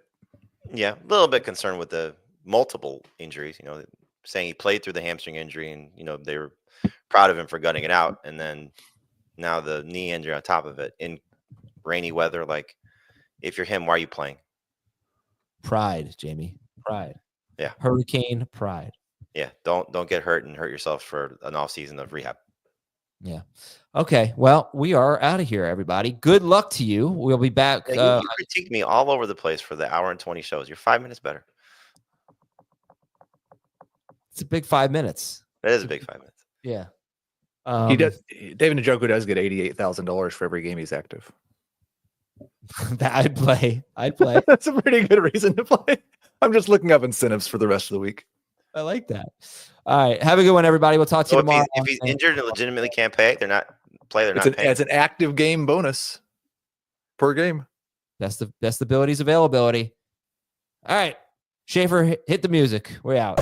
Yeah, a little bit concerned with the multiple injuries. Saying he played through the hamstring injury, and they were proud of him for gutting it out, and then now the knee injury on top of it in rainy weather. Like, if you're him, why are you playing? Pride, Jamie. Pride. Yeah. Hurricane pride. Yeah, don't get hurt and hurt yourself for an off season of rehab. Yeah. Okay. Well, we are out of here, everybody. Good luck to you. We'll be back. Yeah, you critiqued me all over the place for the hour and 20 shows. You're 5 minutes better. It's a big 5 minutes. It is a big 5 minutes. Yeah. He does. David Njoku does get $88,000 for every game he's active. I'd play. That's a pretty good reason to play. I'm just looking up incentives for the rest of the week. I like that. All right. Have a good one, everybody. We'll talk to you tomorrow. If he's injured and legitimately can't pay, they're not paying. It's an active game bonus per game. Best abilities availability. All right. Schaefer, hit the music. We're out.